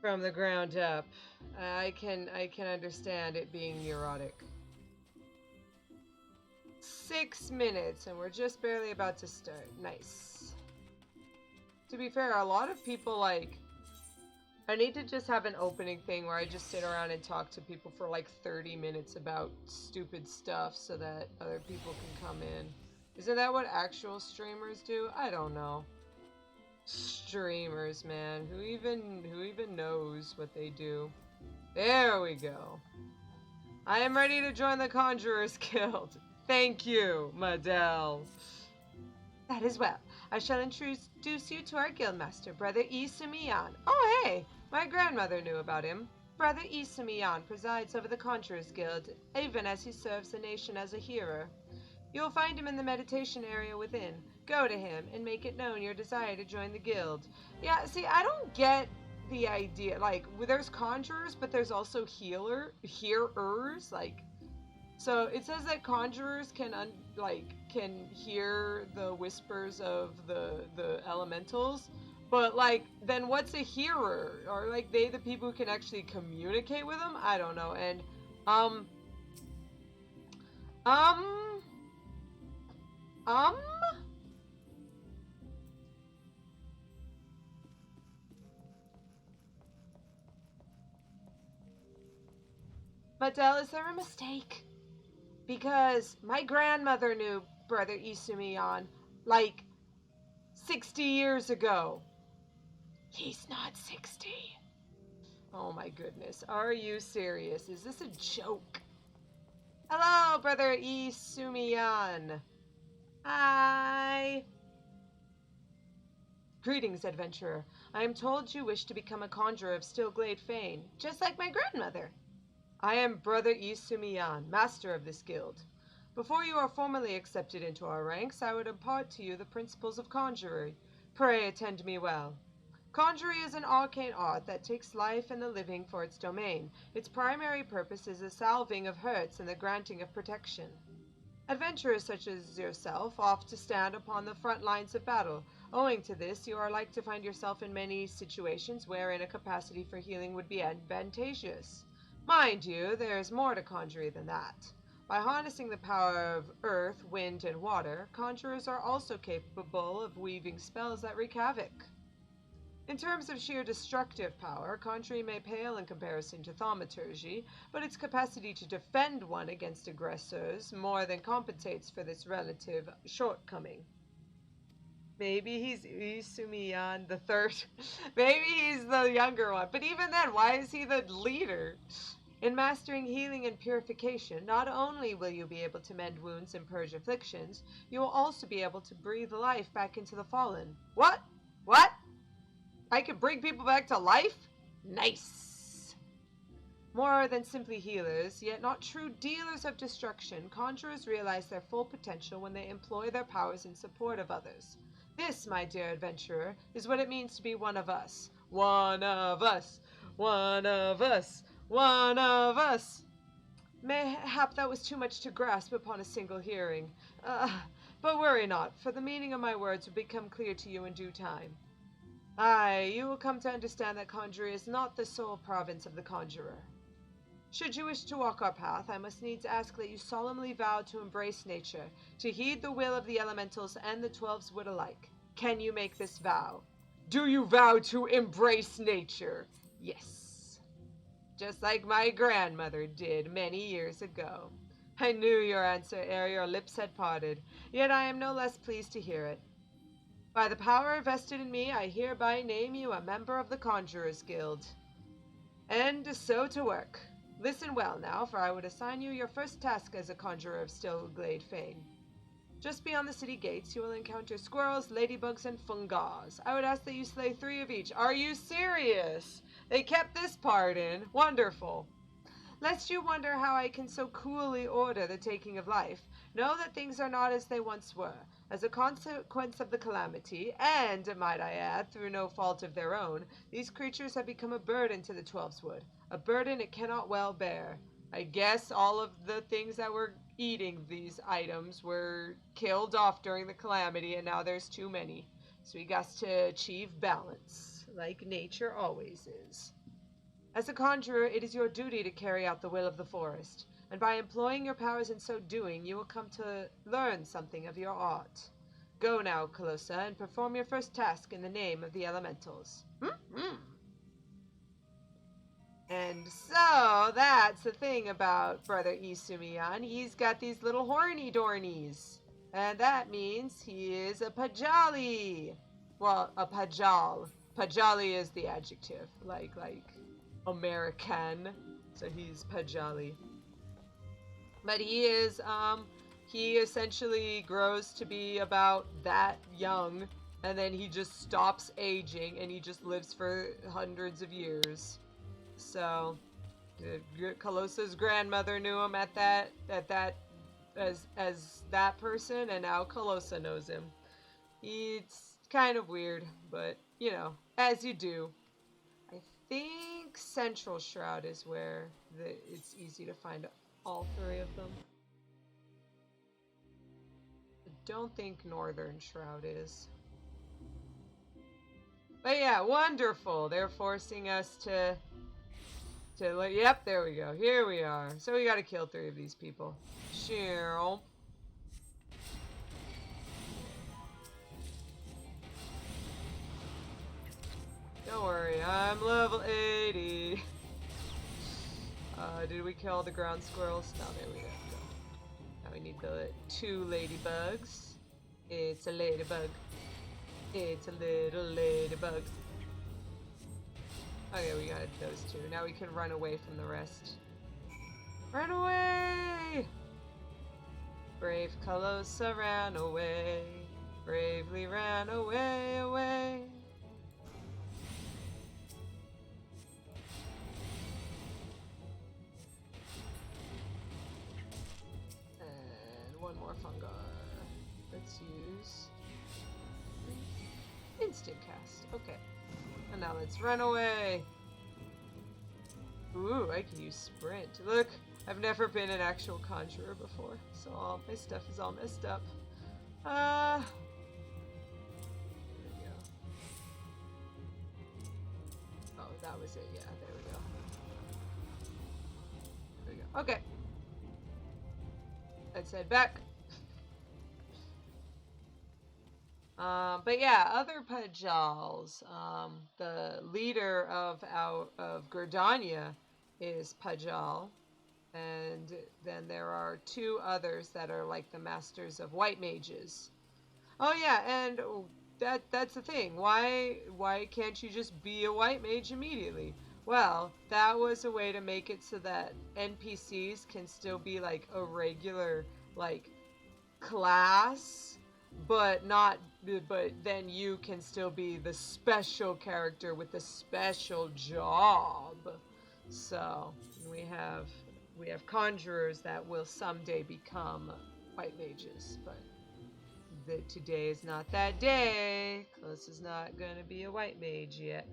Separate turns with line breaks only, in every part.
from the ground up. I can understand it being neurotic. 6 minutes, and we're just barely about to start. Nice. To be fair, a lot of people, like, I need to just have an opening thing where I just sit around and talk to people for like 30 minutes about stupid stuff so that other people can come in. Isn't that what actual streamers do? I don't know. Streamers, man. Who even knows what they do? There we go. I am ready to join the Conjurer's Guild. Thank you, Madel. That is well. I shall introduce you to our guildmaster, Brother Isumiyan. Oh, hey! My grandmother knew about him. Brother Isumiyan presides over the Conjurer's Guild, even as he serves the nation as a healer. You will find him in the meditation area within. Go to him and make it known your desire to join the guild. Yeah, see, I don't get the idea. Like, there's conjurers, but there's also hearers. Like, so it says that conjurers can can hear the whispers of the elementals, but like then what's a hearer? Are like they the people who can actually communicate with them? I don't know. And um um um Madel, is there a mistake? Because my grandmother knew Brother Isumiyan like 60 years ago. He's not 60. Oh my goodness. Are you serious? Is this a joke? Hello, Brother Isumiyan. Hi. Greetings, adventurer. I am told you wish to become a conjurer of Stillglade fame, just like my grandmother. I am Brother Isumiyan, master of this guild. Before you are formally accepted into our ranks, I would impart to you the principles of conjuring. Pray attend me well. Conjuring is an arcane art that takes life and the living for its domain. Its primary purpose is the salving of hurts and the granting of protection. Adventurers such as yourself oft to stand upon the front lines of battle. Owing to this, you are like to find yourself in many situations wherein a capacity for healing would be advantageous. Mind you, there is more to conjuring than that. By harnessing the power of earth, wind, and water, conjurers are also capable of weaving spells that wreak havoc. In terms of sheer destructive power, conjuring may pale in comparison to thaumaturgy, but its capacity to defend one against aggressors more than compensates for this relative shortcoming. Maybe he's Isumiyan the third. Maybe he's the younger one. But even then, why is he the leader? In mastering healing and purification, not only will you be able to mend wounds and purge afflictions, you will also be able to breathe life back into the fallen. What? What? I can bring people back to life? Nice! More than simply healers, yet not true dealers of destruction, conjurers realize their full potential when they employ their powers in support of others. This, my dear adventurer, is what it means to be one of us. One of us! One of us! One of us! Mayhap that was too much to grasp upon a single hearing. But worry not, for the meaning of my words will become clear to you in due time. Aye, you will come to understand that conjuring is not the sole province of the conjurer. Should you wish to walk our path, I must needs ask that you solemnly vow to embrace nature, to heed the will of the elementals and the 12's wood alike. Can you make this vow? Do you vow to embrace nature? Yes. Just like my grandmother did many years ago. I knew your answer ere your lips had parted, yet I am no less pleased to hear it. By the power vested in me, I hereby name you a member of the Conjurer's Guild. And so to work. Listen well now, for I would assign you your first task as a conjurer of Stillglade fame. Just beyond the city gates, you will encounter squirrels, ladybugs, and fungas. I would ask that you slay 3 of each. Are you serious? They kept this part in. Wonderful. Lest you wonder how I can so coolly order the taking of life, know that things are not as they once were. As a consequence of the calamity, and, might I add, through no fault of their own, these creatures have become a burden to the 12's wood. A burden it cannot well bear. I guess all of the things that were eating these items were killed off during the calamity, and now there's too many. So we got to achieve balance, like nature always is. As a conjurer, it is your duty to carry out the will of the forest, and by employing your powers in so doing, you will come to learn something of your art. Go now, Calosa, and perform your first task in the name of the elementals. And so, that's the thing about Brother Isumiyan. He's got these little horny dornies. And that means he is a Pajali. Well, a Pajal. Pajali is the adjective, like American. So he's Pajali. But he is, he essentially grows to be about that young, and then he just stops aging, and he just lives for hundreds of years. So, Calosa's grandmother knew him as that person, and now Calosa knows him. It's kind of weird, but, you know, as you do. I think Central Shroud is where it's easy to find all three of them. I don't think Northern Shroud is. But yeah, wonderful. They're forcing us to yep, there we go. Here we are. So we gotta kill 3 of these people. Cheryl. Don't worry, I'm level 80. Did we kill the ground squirrels? No, there we go. Now we need the 2 ladybugs. It's a ladybug. It's a little ladybug. Okay, we got those 2. Now we can run away from the rest. Run away! Brave Calosa ran away. Bravely ran away, away. And one more fungar. Let's use instant cast. Okay. And now let's run away. Ooh, I can use sprint. Look, I've never been an actual conjurer before, so all my stuff is all messed up. There we go. Oh, that was it. Yeah, there we go. There we go. Okay. Let's head back. But yeah, other Pajals. The leader of Gerdania is Pajal, and then there are 2 others that are like the masters of white mages. Oh yeah, and that's the thing. Why can't you just be a white mage immediately? Well, that was a way to make it so that NPCs can still be like a regular like class, but then you can still be the special character with the special job. So we have conjurers that will someday become white mages, but today is not that day. Calosa's not gonna be a white mage yet.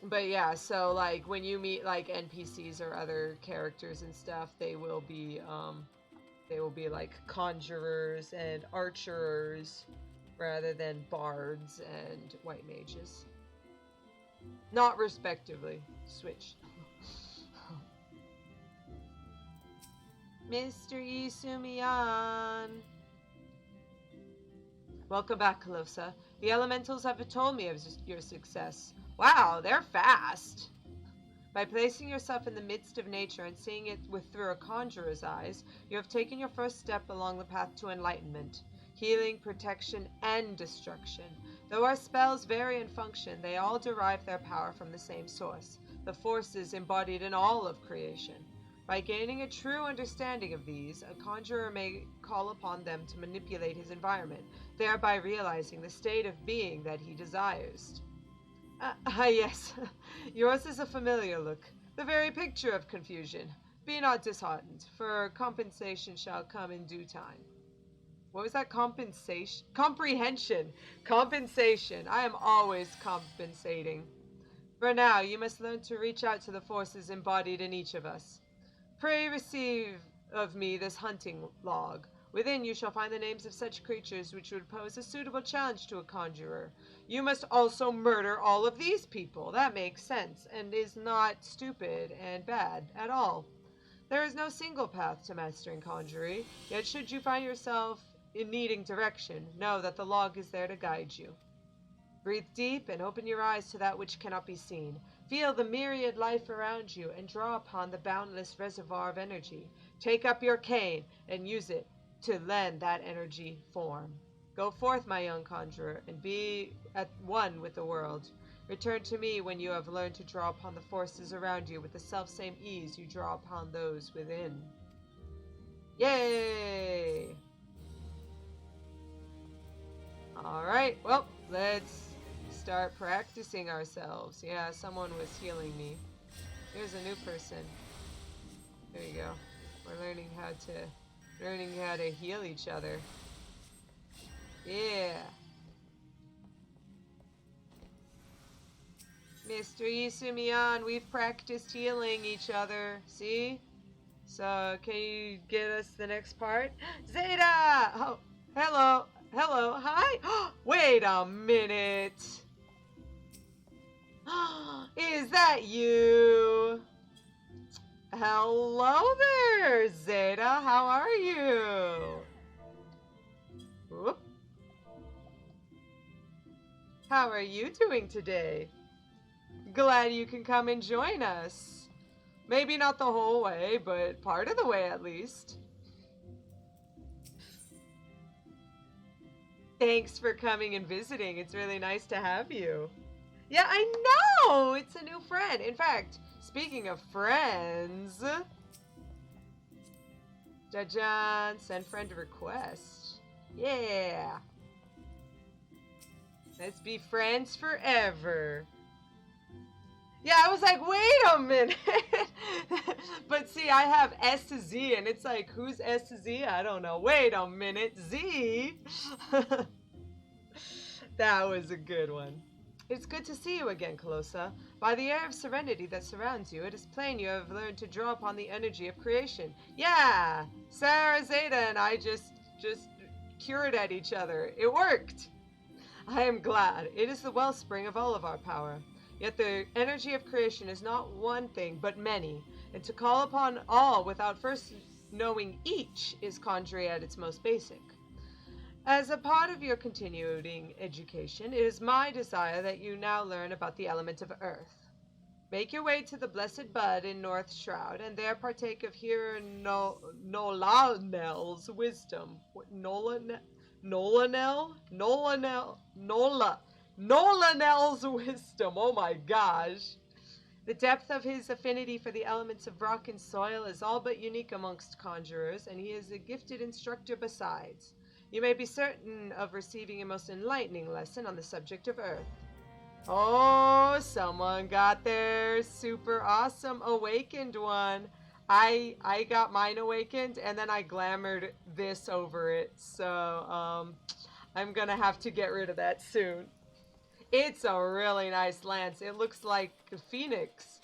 But yeah, so like when you meet like NPCs or other characters and stuff, they will be like conjurers and archers rather than bards and white mages. Not respectively. Switch. Mr. Isumiyan. Welcome back, Calosa. The elementals have told me of your success. Wow, they're fast. By placing yourself in the midst of nature and seeing it through a conjurer's eyes, you have taken your first step along the path to enlightenment, healing, protection, and destruction. Though our spells vary in function, they all derive their power from the same source, the forces embodied in all of creation. By gaining a true understanding of these, a conjurer may call upon them to manipulate his environment, thereby realizing the state of being that he desires. Yes. Yours is a familiar look, the very picture of confusion. Be not disheartened, for compensation shall come in due time. What was that? Compensation? Comprehension. Compensation. I am always compensating. For now, you must learn to reach out to the forces embodied in each of us. Pray receive of me this hunting log, Within you shall find the names of such creatures which would pose a suitable challenge to a conjurer. You must also murder all of these people. That makes sense, and is not stupid and bad at all. There is no single path to mastering conjuring, yet should you find yourself in needing direction, know that the log is there to guide you. Breathe deep and open your eyes to that which cannot be seen. Feel the myriad life around you and draw upon the boundless reservoir of energy. Take up your cane and use it to lend that energy form. Go forth, my young conjurer, and be at one with the world. Return to me when you have learned to draw upon the forces around you with the selfsame ease you draw upon those within. Yay! Alright, well, let's start practicing ourselves. Yeah, someone was healing me. Here's a new person. There you go. We're learning how to heal each other. Yeah. Mr. Isumiyan, we've practiced healing each other. See? So, can you get us the next part? Zeta! Oh, hello. Hello. Hi. Wait a minute. Is that you? Hello there, Zeta. How are you? Whoop. How are you doing today? Glad you can come and join us. Maybe not the whole way, but part of the way at least. Thanks for coming and visiting. It's really nice to have you. Yeah, I know! It's a new friend. In fact, speaking of friends... Jajan, send friend request. Yeah. Let's be friends forever. Yeah, I was like, wait a minute. But see, I have S to Z, and it's like, who's S to Z? I don't know. Wait a minute. Z? That was a good one. It's good to see you again, Calosa. By the air of serenity that surrounds you, it is plain you have learned to draw upon the energy of creation. Yeah! Sarah, Zeta, and I just cured at each other. It worked! I am glad. It is the wellspring of all of our power. Yet the energy of creation is not one thing, but many, and to call upon all without first knowing each is conjuring at its most basic. As a part of your continuing education, it is my desire that you now learn about the element of earth. Make your way to the Blessed Bud in North Shroud, and there partake of Hero Nolanel's wisdom. What, Nolanel's wisdom, oh my gosh. The depth of his affinity for the elements of rock and soil is all but unique amongst conjurers, and he is a gifted instructor besides. You may be certain of receiving a most enlightening lesson on the subject of Earth. Oh, someone got their super awesome awakened one. I got mine awakened, and then I glamored this over it, so I'm gonna have to get rid of that soon. It's a really nice lance. It looks like a phoenix.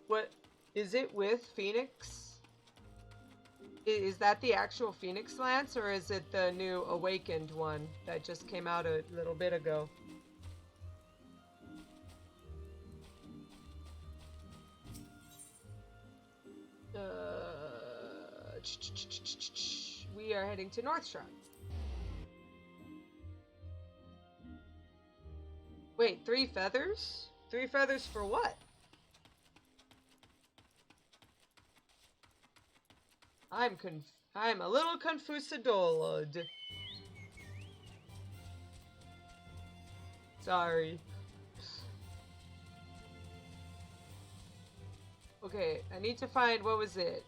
What is it with Phoenix? Is that the actual Phoenix lance, or is it the new awakened one that just came out a little bit ago? We are heading to North Shroud. Wait, 3 feathers? 3 feathers for what? I'm a little confusadoled. Sorry. Okay, I need to find, what was it?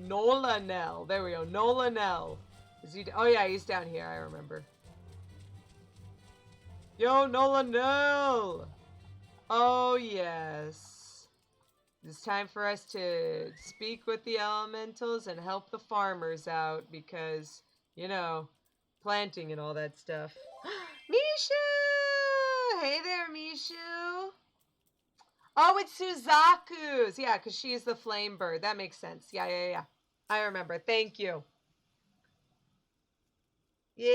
Nolanel. There we go. Nolanel. Is he? Oh yeah, he's down here. I remember. Yo, Nolanel. Oh yes. It's time for us to speak with the elementals and help the farmers out because, you know, planting and all that stuff. Mishu! Hey there, Mishu. Oh, it's Suzaku's. Yeah, because she's the flame bird. That makes sense. Yeah. I remember. Thank you. Yay!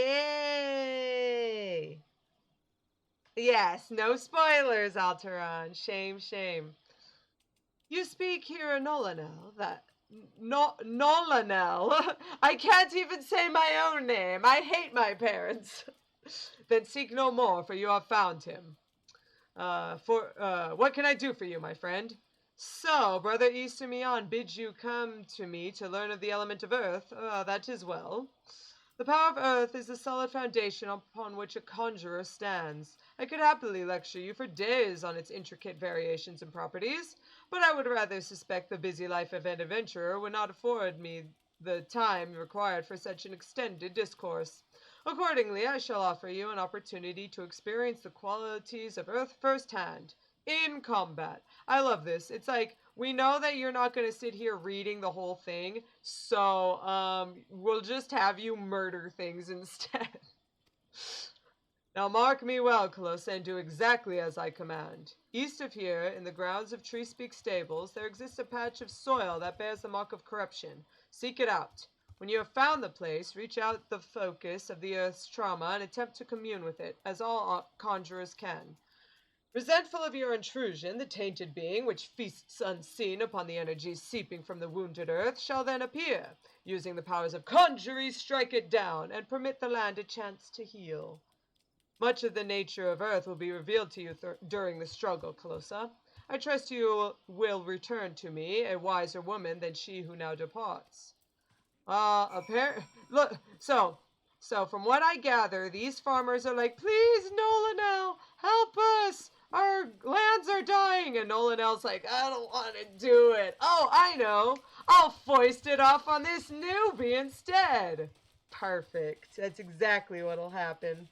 Yes, no spoilers, Alteron. Shame, shame. You speak here in Nolanel, that... No, Nolanel. I can't even say my own name. I hate my parents. Then seek no more, for you have found him. What can I do for you, my friend? So, Brother Isamion bids you come to me to learn of the element of earth. That is well. The power of earth is the solid foundation upon which a conjurer stands. I could happily lecture you for days on its intricate variations and properties, but I would rather suspect the busy life of an adventurer would not afford me the time required for such an extended discourse. Accordingly, I shall offer you an opportunity to experience the qualities of earth firsthand, in combat. I love this. It's like, we know that you're not going to sit here reading the whole thing, so we'll just have you murder things instead. Now mark me well, Calosa, and do exactly as I command. East of here, in the grounds of Treespeak Stables, there exists a patch of soil that bears the mark of corruption. Seek it out. When you have found the place, reach out the focus of the earth's trauma and attempt to commune with it, as all conjurers can. Resentful of your intrusion, the tainted being, which feasts unseen upon the energies seeping from the wounded earth, shall then appear. Using the powers of conjury, strike it down, and permit the land a chance to heal. Much of the nature of earth will be revealed to you during the struggle, Calosa. I trust you will return to me a wiser woman than she who now departs. Look, so from what I gather, these farmers are like, please, Nolanel, help us! Our lands are dying! And Nolanel's like, I don't want to do it. Oh, I know. I'll foist it off on this newbie instead. Perfect. That's exactly what'll happen.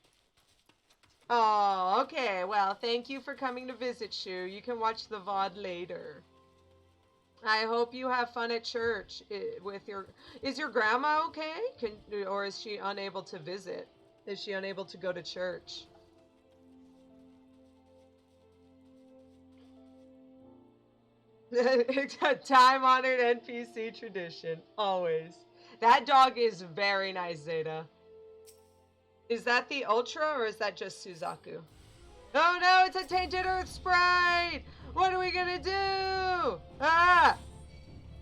Oh, okay. Well, thank you for coming to visit, Shu. You can watch the VOD later. I hope you have fun at church with your... Is your grandma okay? Or is she unable to visit? Is she unable to go to church? Time-honored NPC tradition. Always. That dog is very nice, Zeta. Is that the Ultra or is that just Suzaku? Oh no, it's a tainted earth sprite! What are we gonna do? Ah!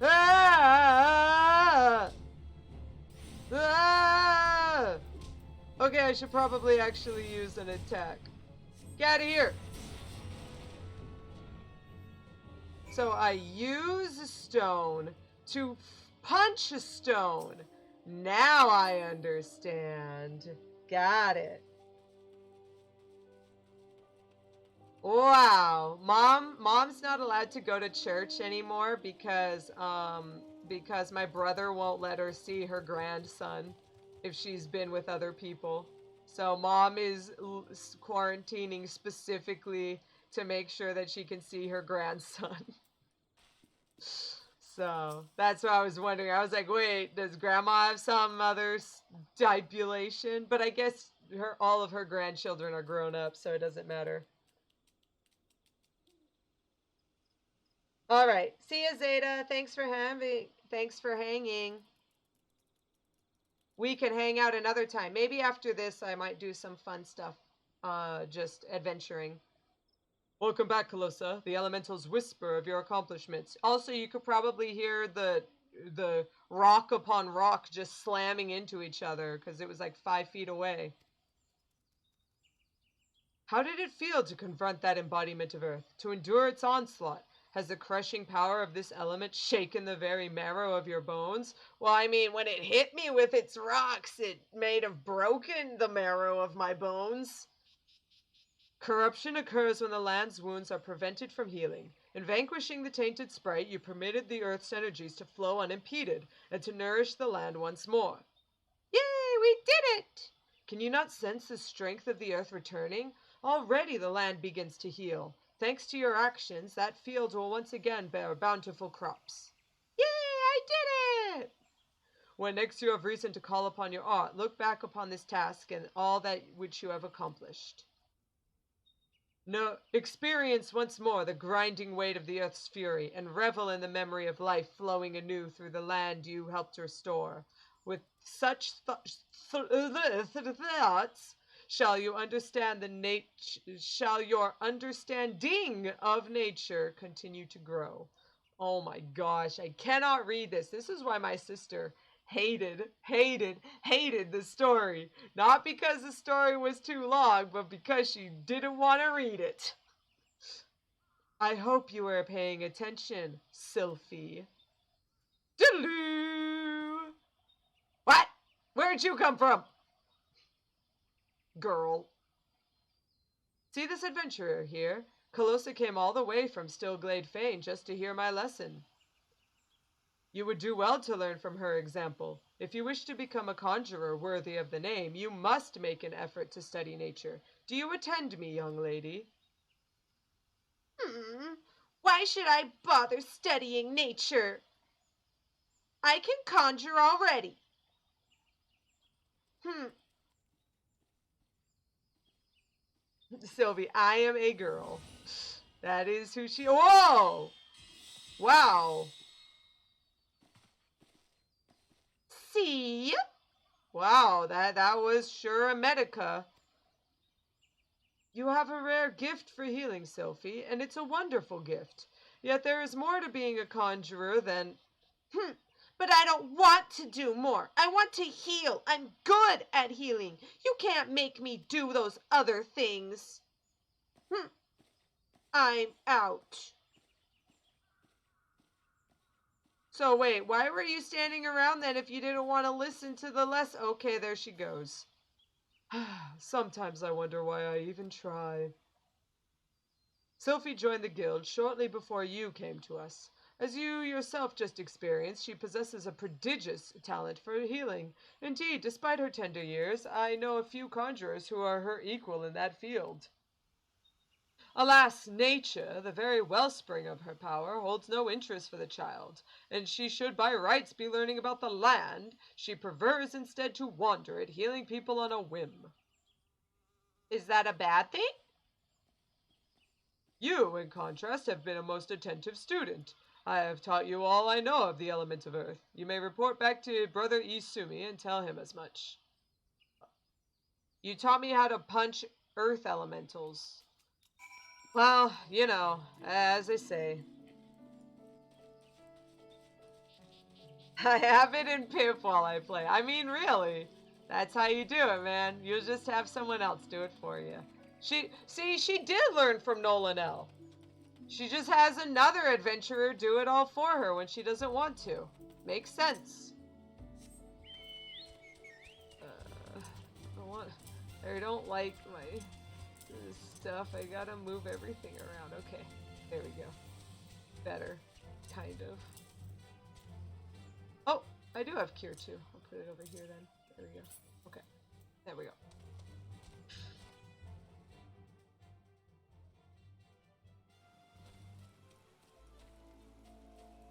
Ah! Ah! Okay, I should probably actually use an attack. Get out of here! So I use a stone to punch a stone. Now I understand. Got it. Wow, mom's not allowed to go to church anymore because my brother won't let her see her grandson if she's been with other people. So mom is quarantining specifically to make sure that she can see her grandson. So that's what I was wondering. I was like, wait, does grandma have some other stipulation? But I guess all of her grandchildren are grown up, so it doesn't matter. All right. See ya, Zeta. Thanks for hanging. We can hang out another time. Maybe after this, I might do some fun stuff. Just adventuring. Welcome back, Calosa. The elementals whisper of your accomplishments. Also, you could probably hear the rock upon rock just slamming into each other because it was like 5 feet away. How did it feel to confront that embodiment of Earth, to endure its onslaught? Has the crushing power of this element shaken the very marrow of your bones? Well, I mean, when it hit me with its rocks, it may have broken the marrow of my bones. Corruption occurs when the land's wounds are prevented from healing. In vanquishing the tainted sprite, you permitted the earth's energies to flow unimpeded and to nourish the land once more. Yay, we did it! Can you not sense the strength of the earth returning? Already the land begins to heal. Thanks to your actions, that field will once again bear bountiful crops. Yay, I did it! When next you have reason to call upon your art, look back upon this task and all that which you have accomplished. No, experience once more the grinding weight of the earth's fury, and revel in the memory of life flowing anew through the land you helped restore. With such thoughts, shall your understanding of nature continue to grow. Oh my gosh, I cannot read this. This is why my sister hated the story. Not because the story was too long, but because she didn't want to read it. I hope you are paying attention, Sylphie. Diddle-oo! What? Where'd you come from? Girl. See this adventurer here? Calosa came all the way from Stillglade Fane just to hear my lesson. You would do well to learn from her example. If you wish to become a conjurer worthy of the name, you must make an effort to study nature. Do you attend me, young lady? Why should I bother studying nature? I can conjure already. Sylvie, I am a girl. That is who she... Whoa! Wow. See? Wow, that was sure a medica. You have a rare gift for healing, Sylphie, and it's a wonderful gift. Yet there is more to being a conjurer than... But I don't want to do more. I want to heal. I'm good at healing. You can't make me do those other things. I'm out. So wait, why were you standing around then if you didn't want to listen to the lesson? Okay, there she goes. Sometimes I wonder why I even try. Sylphie joined the guild shortly before you came to us. As you yourself just experienced, she possesses a prodigious talent for healing. Indeed, despite her tender years, I know a few conjurers who are her equal in that field. Alas, nature, the very wellspring of her power, holds no interest for the child, and she should by rights be learning about the land. She prefers instead to wander it, healing people on a whim. Is that a bad thing? You, in contrast, have been a most attentive student. I have taught you all I know of the element of earth. You may report back to Brother Izumi and tell him as much. You taught me how to punch earth elementals. Well, you know, as they say. I have it in pip while I play. I mean, really. That's how you do it, man. You'll just have someone else do it for you. She did learn from Nolan L. She just has another adventurer do it all for her when she doesn't want to. Makes sense. I don't like my stuff. I gotta move everything around. Okay, there we go. Better, kind of. Oh, I do have Cure too. I'll put it over here then. There we go. Okay, there we go.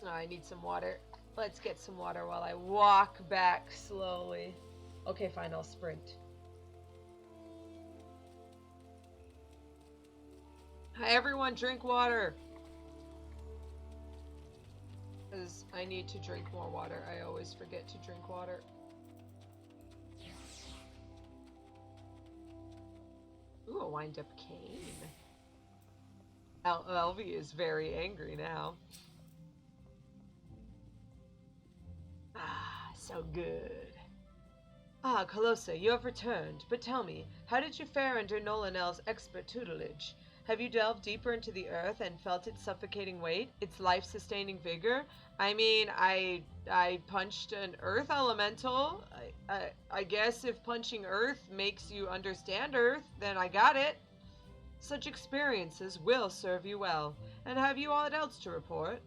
Oh, I need some water. Let's get some water while I walk back slowly. Okay, fine, I'll sprint. Hi, everyone, drink water. Because I need to drink more water. I always forget to drink water. Ooh, a wind-up cane. Elvie is very angry now. Ah, so good. Ah, Calosa, you have returned. But tell me, how did you fare under Nolanel's expert tutelage? Have you delved deeper into the earth and felt its suffocating weight, its life-sustaining vigor? I mean, I punched an earth elemental. I guess if punching earth makes you understand earth, then I got it. Such experiences will serve you well. And have you aught else to report?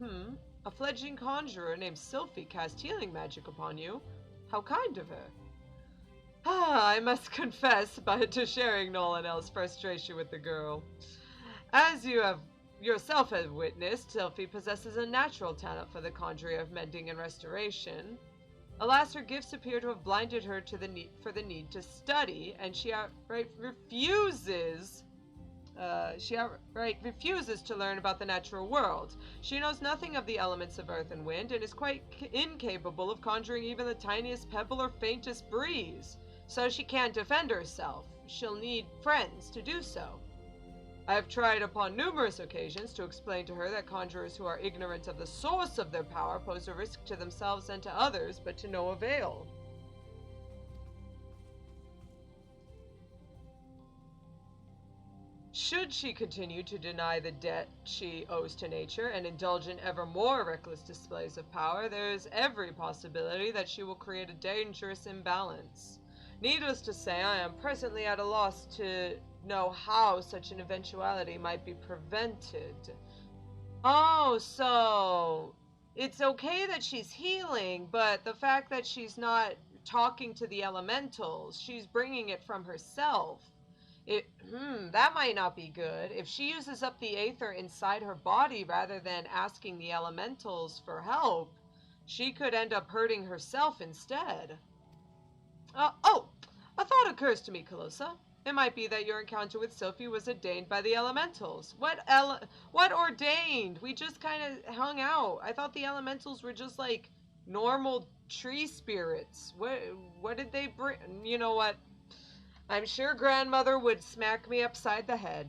A fledgling conjurer named Sylphie cast healing magic upon you. How kind of her. I must confess to sharing Nolanel's frustration with the girl. As you have yourself have witnessed, Sylphie possesses a natural talent for the conjuring of mending and restoration. Alas, her gifts appear to have blinded her to the need to study, and she outright refuses She outright refuses to learn about the natural world. She knows nothing of the elements of earth and wind, and is quite incapable of conjuring even the tiniest pebble or faintest breeze. So she can't defend herself. She'll need friends to do so. I have tried upon numerous occasions to explain to her that conjurers who are ignorant of the source of their power pose a risk to themselves and to others, but to no avail. Should she continue to deny the debt she owes to nature and indulge in ever more reckless displays of power, there is every possibility that she will create a dangerous imbalance. Needless to say, I am presently at a loss to know how such an eventuality might be prevented. Oh, so it's okay that she's healing, but the fact that she's not talking to the elementals, she's bringing it from herself. That might not be good. If she uses up the aether inside her body rather than asking the elementals for help, she could end up hurting herself instead. A thought occurs to me, Calosa. It might be that your encounter with Sophie was ordained by the elementals. What ordained? We just kind of hung out. I thought the elementals were just like normal tree spirits. What did they bring? You know what? I'm sure grandmother would smack me upside the head.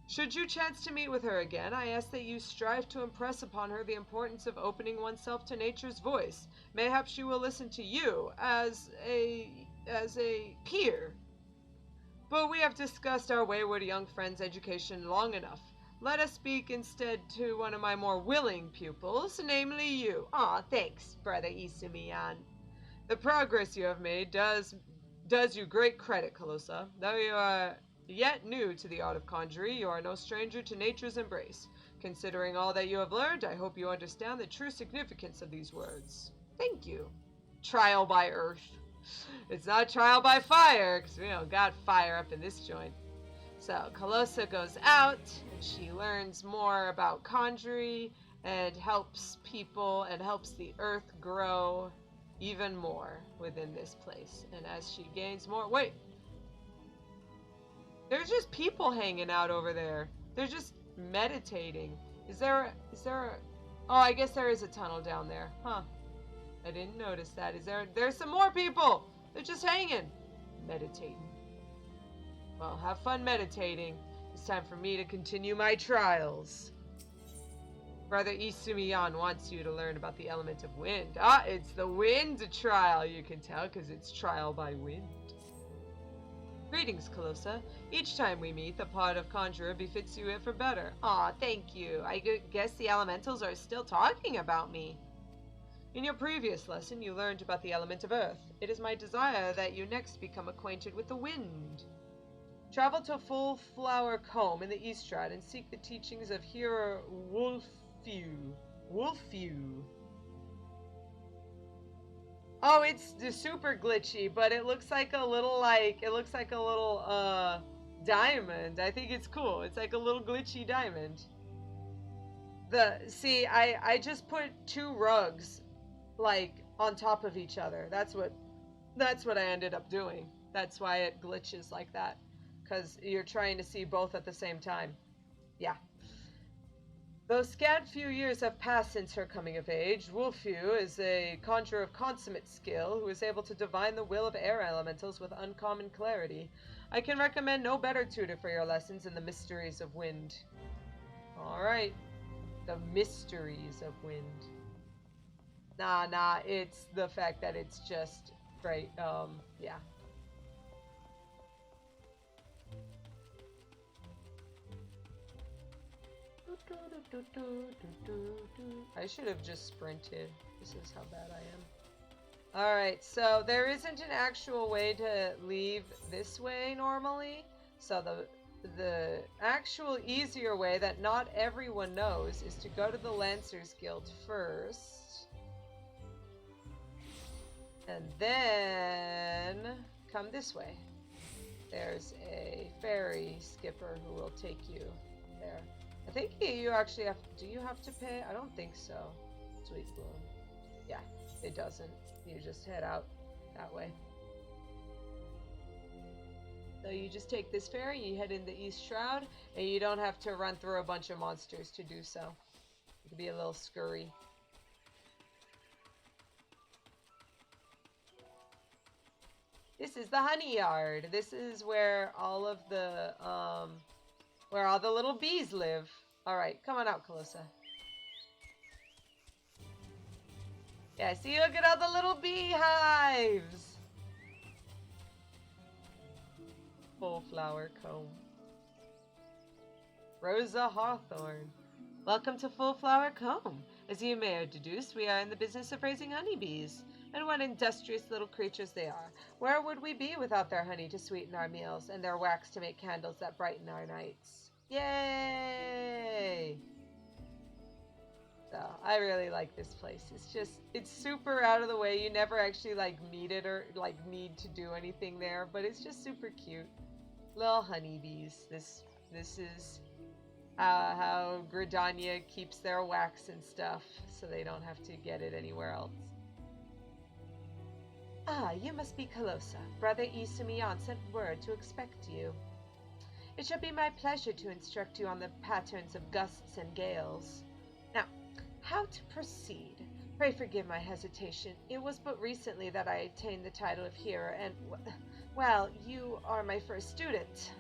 Should you chance to meet with her again, I ask that you strive to impress upon her the importance of opening oneself to nature's voice. Mayhap she will listen to you as a peer. But we have discussed our wayward young friend's education long enough. Let us speak instead to one of my more willing pupils, namely you. Thanks, Brother Isumiyan. The progress you have made does you great credit, Calosa. Though you are yet new to the art of conjuring, you are no stranger to nature's embrace. Considering all that you have learned, I hope you understand the true significance of these words. Thank you. Trial by earth. It's not trial by fire, because we don't got fire up in this joint. So Calosa goes out, and she learns more about conjuring, and helps people, and helps the earth grow even more within this place. And as she gains more... Wait! There's just people hanging out over there. They're just meditating. Is there a... Oh, I guess there is a tunnel down there. Huh. I didn't notice that. There's some more people! They're just hanging. Meditating. Well, have fun meditating. It's time for me to continue my trials. Brother Isumiyan wants you to learn about the element of wind. It's the wind trial, you can tell, because it's trial by wind. Greetings, Calosa. Each time we meet, the part of Conjurer befits you ever better. Thank you. I guess the elementals are still talking about me. In your previous lesson, you learned about the element of earth. It is my desire that you next become acquainted with the wind. Travel to Full Flower Combe in the Eastrat and seek the teachings of Hero Wolfew. Oh, it's super glitchy, but it looks like a little diamond. I think it's cool. It's like a little glitchy diamond. I just put two rugs like on top of each other. That's what I ended up doing. That's why it glitches like that, because you're trying to see both at the same time. Yeah. Though scant few years have passed since her coming of age, Wolfew is a conjurer of consummate skill who is able to divine the will of air elementals with uncommon clarity. I can recommend no better tutor for your lessons in the mysteries of wind. Alright. The mysteries of wind. Nah, it's the fact that it's just right, yeah. I should have just sprinted. This is how bad I am. Alright, so there isn't an actual way to leave this way normally. So the actual easier way that not everyone knows is to go to the Lancers Guild first. And then come this way. There's a ferry skipper who will take you there. I think you actually have... Do you have to pay? I don't think so. Sweet Bloom. Yeah, it doesn't. You just head out that way. So you just take this ferry, you head in the East Shroud, and you don't have to run through a bunch of monsters to do so. It could be a little scurry. This is the honey yard. This is where all of the, where all the little bees live. Alright, come on out, Calosa. Yeah, see, look at all the little beehives. Full flower comb. Rosa Hawthorn. Welcome to Full Flower Comb. As you may have deduced, we are in the business of raising honeybees. And what industrious little creatures they are. Where would we be without their honey to sweeten our meals and their wax to make candles that brighten our nights? Yay! So, I really like this place. It's super out of the way. You never actually, meet it or, need to do anything there. But it's just super cute. Little honeybees. This is how Gridania keeps their wax and stuff. So they don't have to get it anywhere else. Ah, you must be Calosa. Brother Isumiyan sent word to expect you. It shall be my pleasure to instruct you on the patterns of gusts and gales. Now, how to proceed? Pray forgive my hesitation. It was but recently that I attained the title of hearer, and, well, you are my first student.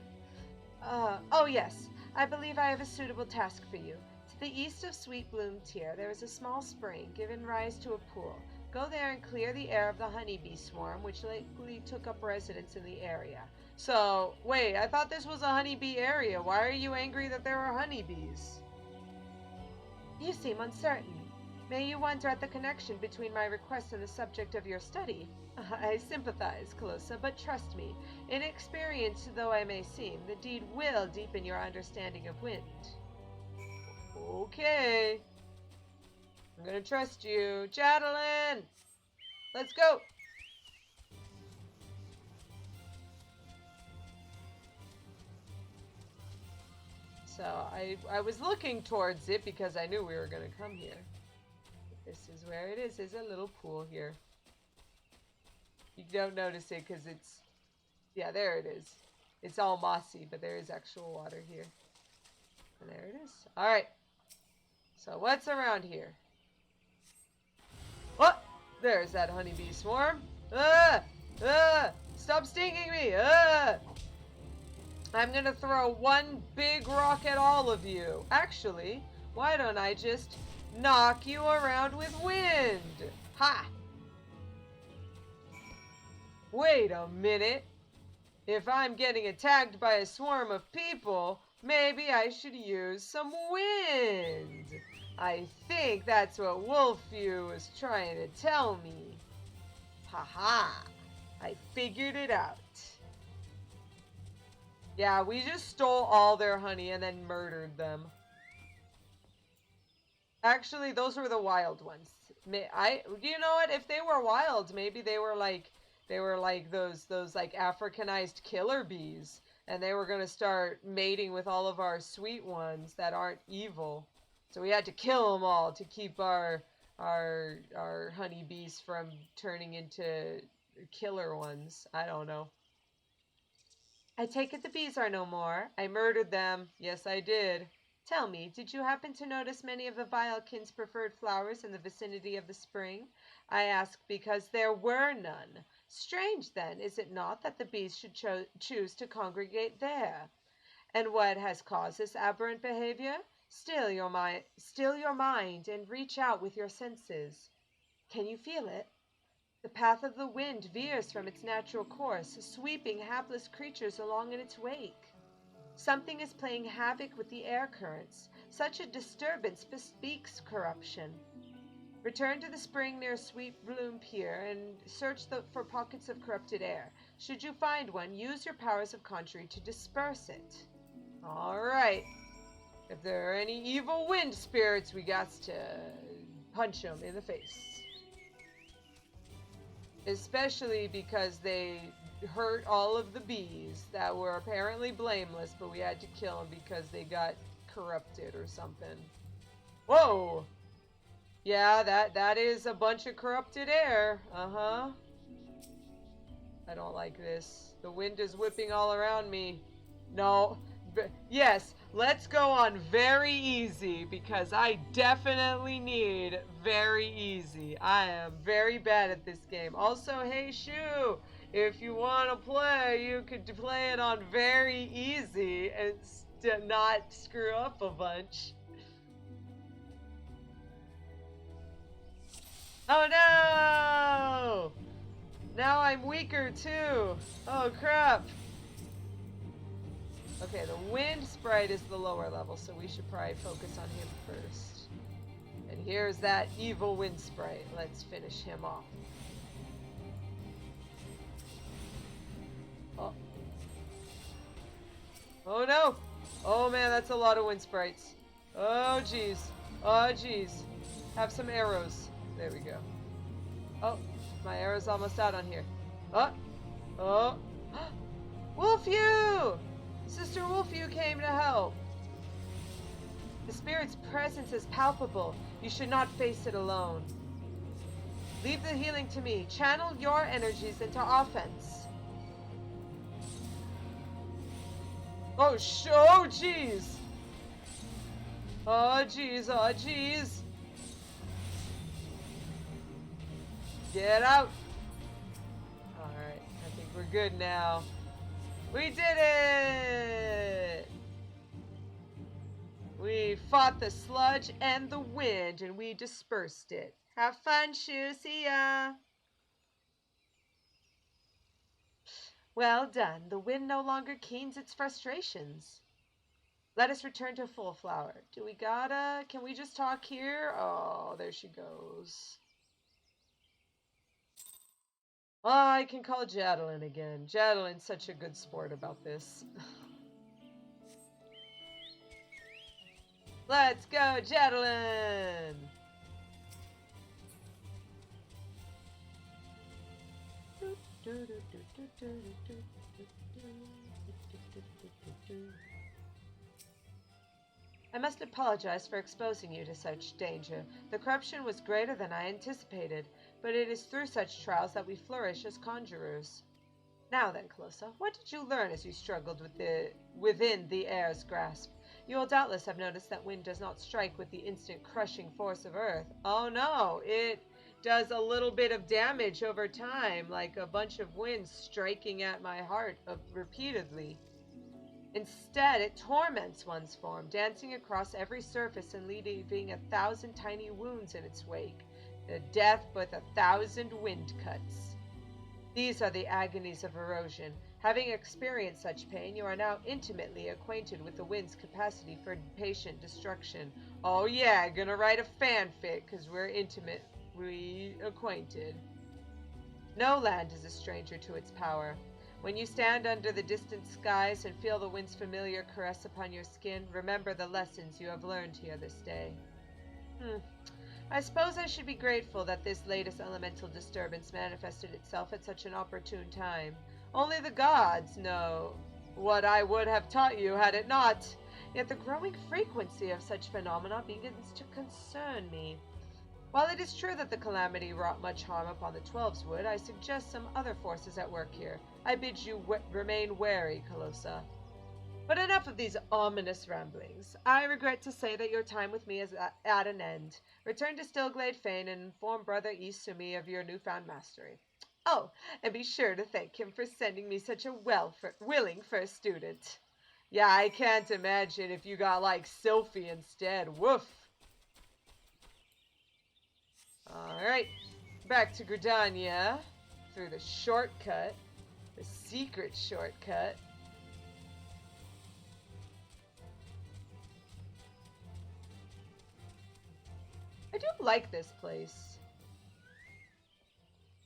Oh yes, I believe I have a suitable task for you. To the east of Sweet Bloom Tier, there is a small spring, given rise to a pool. Go there and clear the air of the honeybee swarm, which lately took up residence in the area. So, wait, I thought this was a honeybee area. Why are you angry that there are honeybees? You seem uncertain. May you wonder at the connection between my request and the subject of your study? I sympathize, Calosa, but trust me, inexperienced though I may seem, the deed will deepen your understanding of wind. Okay. I'm gonna trust you. Jadelyn! Let's go! So, I was looking towards it because I knew we were gonna come here. This is where it is. There's a little pool here. You don't notice it because it's... Yeah, there it is. It's all mossy, but there is actual water here. And there it is. Alright. So, what's around here? Oh! There's that honeybee swarm. Ah! Ah! Stop stinging me! Ah! I'm gonna throw one big rock at all of you. Actually, why don't I just knock you around with wind? Ha! Wait a minute. If I'm getting attacked by a swarm of people, maybe I should use some wind. I think that's what Wolfew was trying to tell me. Haha! I figured it out. Yeah, we just stole all their honey and then murdered them. Actually, those were the wild ones. You know what? If they were wild, maybe they were like those like Africanized killer bees, and they were gonna start mating with all of our sweet ones that aren't evil. So we had to kill them all to keep our honeybees from turning into killer ones. I don't know. I take it the bees are no more. I murdered them. Yes, I did. Tell me, did you happen to notice many of the Vilekin's preferred flowers in the vicinity of the spring? I ask because there were none. Strange, then, is it not, that the bees should choose to congregate there? And what has caused this aberrant behavior? Still your mind and reach out with your senses. Can you feel it? The path of the wind veers from its natural course, sweeping hapless creatures along in its wake. Something is playing havoc with the air currents. Such a disturbance bespeaks corruption. Return to the spring near Sweet Bloom Pier and search for pockets of corrupted air. Should you find one, use your powers of Conjurer to disperse it. Alright. If there are any evil wind spirits, we got to punch them in the face. Especially because they hurt all of the bees that were apparently blameless, but we had to kill them because they got corrupted or something. Whoa! Yeah, that is a bunch of corrupted air. Uh-huh. I don't like this. The wind is whipping all around me. No. Yes, let's go on very easy because I definitely need very easy. I am very bad at this game. Also, hey Shu, if you want to play, you could play it on very easy and not screw up a bunch. Oh no! Now I'm weaker too. Oh crap. Okay, the wind sprite is the lower level, so we should probably focus on him first. And here's that evil wind sprite. Let's finish him off. Oh. Oh no! Oh man, that's a lot of wind sprites. Oh jeez. Oh jeez. Have some arrows. There we go. Oh, my arrow's almost out on here. Oh! Oh! Wolfew! Sister Wolfew came to help. The spirit's presence is palpable. You should not face it alone. Leave the healing to me. Channel your energies into offense. Oh, oh, jeez. Oh, jeez. Oh, jeez. Get out. Alright, I think we're good now. We did it! We fought the sludge and the wind, and we dispersed it. Have fun, Shu. See ya! Well done. The wind no longer keens its frustrations. Let us return to Full Flower. Can we just talk here? Oh, there she goes. Oh, I can call Jadelyn again. Jadelyn's such a good sport about this. Let's go, Jadelyn! I must apologize for exposing you to such danger. The corruption was greater than I anticipated, but it is through such trials that we flourish as conjurers. Now then, Calosa, what did you learn as you struggled within the air's grasp? You will doubtless have noticed that wind does not strike with the instant crushing force of earth. Oh no, it does a little bit of damage over time, like a bunch of winds striking at my heart repeatedly. Instead, it torments one's form, dancing across every surface and leaving 1,000 tiny wounds in its wake. The death with 1,000 wind cuts. These are the agonies of erosion. Having experienced such pain, you are now intimately acquainted with the wind's capacity for patient destruction. Oh yeah, gonna write a fanfic, because we're intimately acquainted. No land is a stranger to its power. When you stand under the distant skies and feel the wind's familiar caress upon your skin, remember the lessons you have learned here this day. I suppose I should be grateful that this latest elemental disturbance manifested itself at such an opportune time. Only the gods know what I would have taught you had it not. Yet the growing frequency of such phenomena begins to concern me. While it is true that the calamity wrought much harm upon the Twelves Wood, I suggest some other forces at work here. I bid you remain wary, Calosa. But enough of these ominous ramblings. I regret to say that your time with me is at an end. Return to Stillglade Fane and inform Brother Isumi of your newfound mastery. Oh, and be sure to thank him for sending me such a willing first student. Yeah, I can't imagine if you got like Sylphie instead. Woof. Alright, back to Gridania, through the shortcut, the secret shortcut. I do like this place.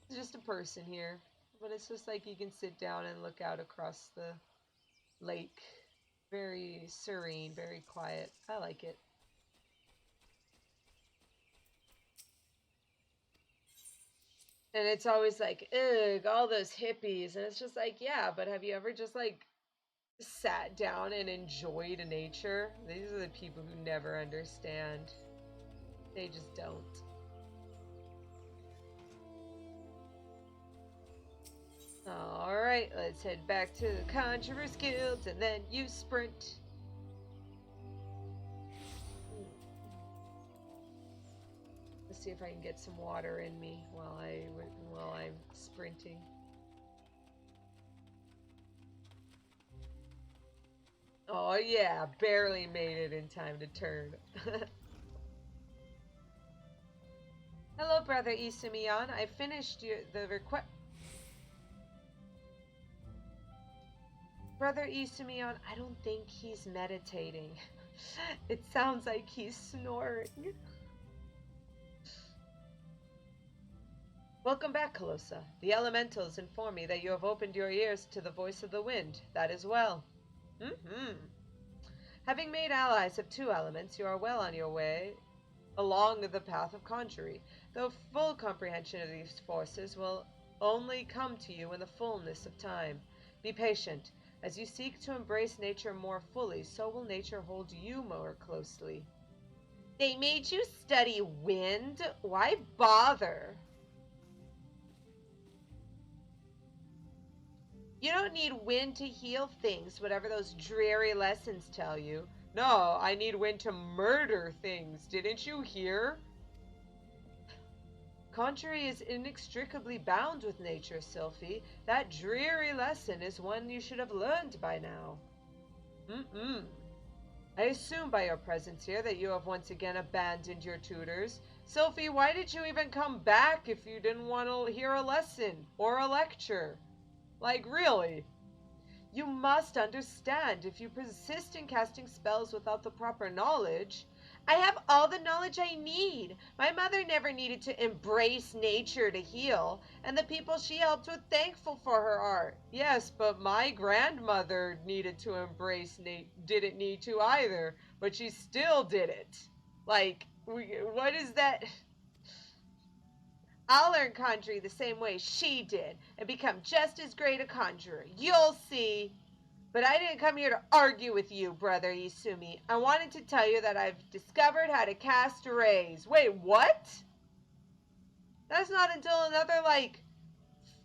There's just a person here, but it's just like you can sit down and look out across the lake. Very serene, very quiet. I like it. And it's always like, ugh, all those hippies. And it's just like, yeah, but have you ever just like sat down and enjoyed nature? These are the people who never understand. They just don't. Alright, let's head back to the Conjurer's Guild, and then you sprint. Let's see if I can get some water in me while I'm sprinting. Oh yeah, barely made it in time to turn. Hello, Brother Isumiyan. I finished the request. Brother Isumiyan, I don't think he's meditating. It sounds like he's snoring. Welcome back, Calosa. The elementals inform me that you have opened your ears to the voice of the wind. That is well. Having made allies of 2 elements, you are well on your way along the path of Conjurer, though full comprehension of these forces will only come to you in the fullness of time. Be patient. As you seek to embrace nature more fully, so will nature hold you more closely. They made you study wind? Why bother? You don't need wind to heal things, whatever those dreary lessons tell you. No, I need wind to murder things. Didn't you hear? Conjurer is inextricably bound with nature, Sylphie. That dreary lesson is one you should have learned by now. I assume by your presence here that you have once again abandoned your tutors. Sylphie, why did you even come back if you didn't want to hear a lesson or a lecture? Like, really? You must understand, if you persist in casting spells without the proper knowledge... I have all the knowledge I need. My mother never needed to embrace nature to heal, and the people she helped were thankful for her art. Yes, but my grandmother needed to embrace didn't need to either, but she still did it. Like, what is that? I'll learn conjuring the same way she did, and become just as great a conjurer. You'll see. But I didn't come here to argue with you, Brother Isumi. I wanted to tell you that I've discovered how to cast rays. Wait, what? That's not until another,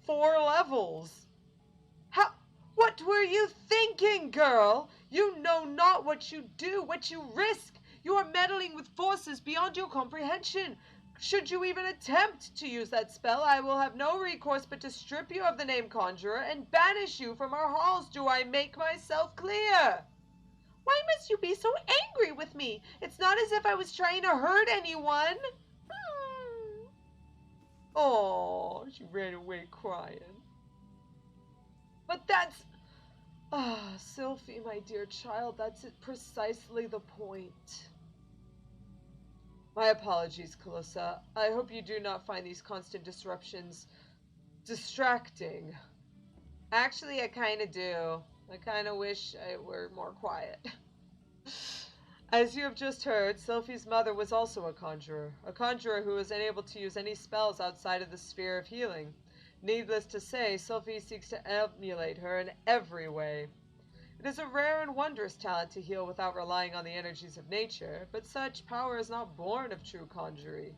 4 levels. How? What were you thinking, girl? You know not what you do, what you risk. You are meddling with forces beyond your comprehension. Should you even attempt to use that spell, I will have no recourse but to strip you of the name Conjurer and banish you from our halls. Do I make myself clear? Why must you be so angry with me? It's not as if I was trying to hurt anyone. Oh, she ran away crying. But that's... Sylphie, my dear child, that's precisely the point. My apologies, Calosa. I hope you do not find these constant disruptions distracting. Actually, I kind of do. I kind of wish I were more quiet. As you have just heard, Sylphie's mother was also a conjurer who was unable to use any spells outside of the sphere of healing. Needless to say, Sylphie seeks to emulate her in every way. It is a rare and wondrous talent to heal without relying on the energies of nature, but such power is not born of true conjuring.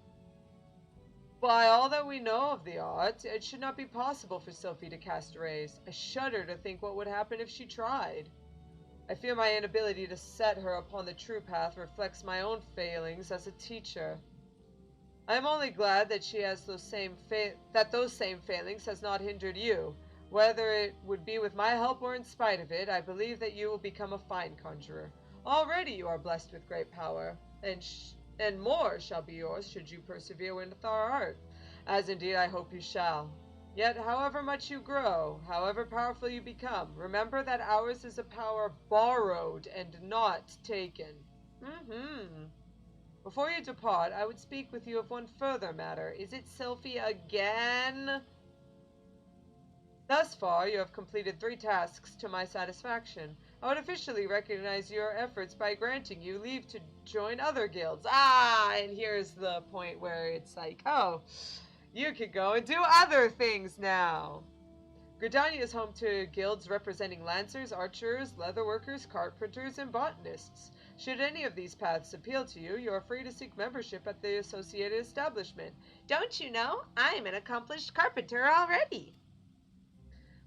By all that we know of the art, it should not be possible for Sylphie to cast rays. I shudder to think what would happen if she tried. I fear my inability to set her upon the true path reflects my own failings as a teacher. I am only glad that she has those same failings has not hindered you. Whether it would be with my help or in spite of it, I believe that you will become a fine conjurer. Already you are blessed with great power, and more shall be yours should you persevere with our art, as indeed I hope you shall. Yet, however much you grow, however powerful you become, remember that ours is a power borrowed and not taken. Before you depart, I would speak with you of one further matter. Is it Sylphie again? Thus far, you have completed 3 tasks to my satisfaction. I would officially recognize your efforts by granting you leave to join other guilds. And here's the point where it's like, oh, you can go and do other things now. Gridania is home to guilds representing lancers, archers, leatherworkers, carpenters, and botanists. Should any of these paths appeal to you, you are free to seek membership at the associated establishment. Don't you know, I'm an accomplished carpenter already.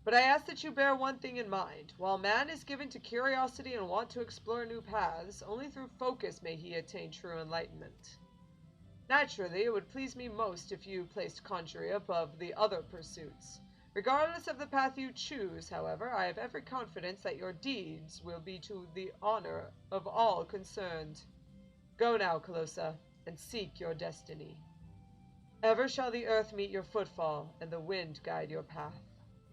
But I ask that you bear one thing in mind. While man is given to curiosity and want to explore new paths, only through focus may he attain true enlightenment. Naturally, it would please me most if you placed Conjurer above the other pursuits. Regardless of the path you choose, however, I have every confidence that your deeds will be to the honor of all concerned. Go now, Calosa, and seek your destiny. Ever shall the earth meet your footfall, and the wind guide your path.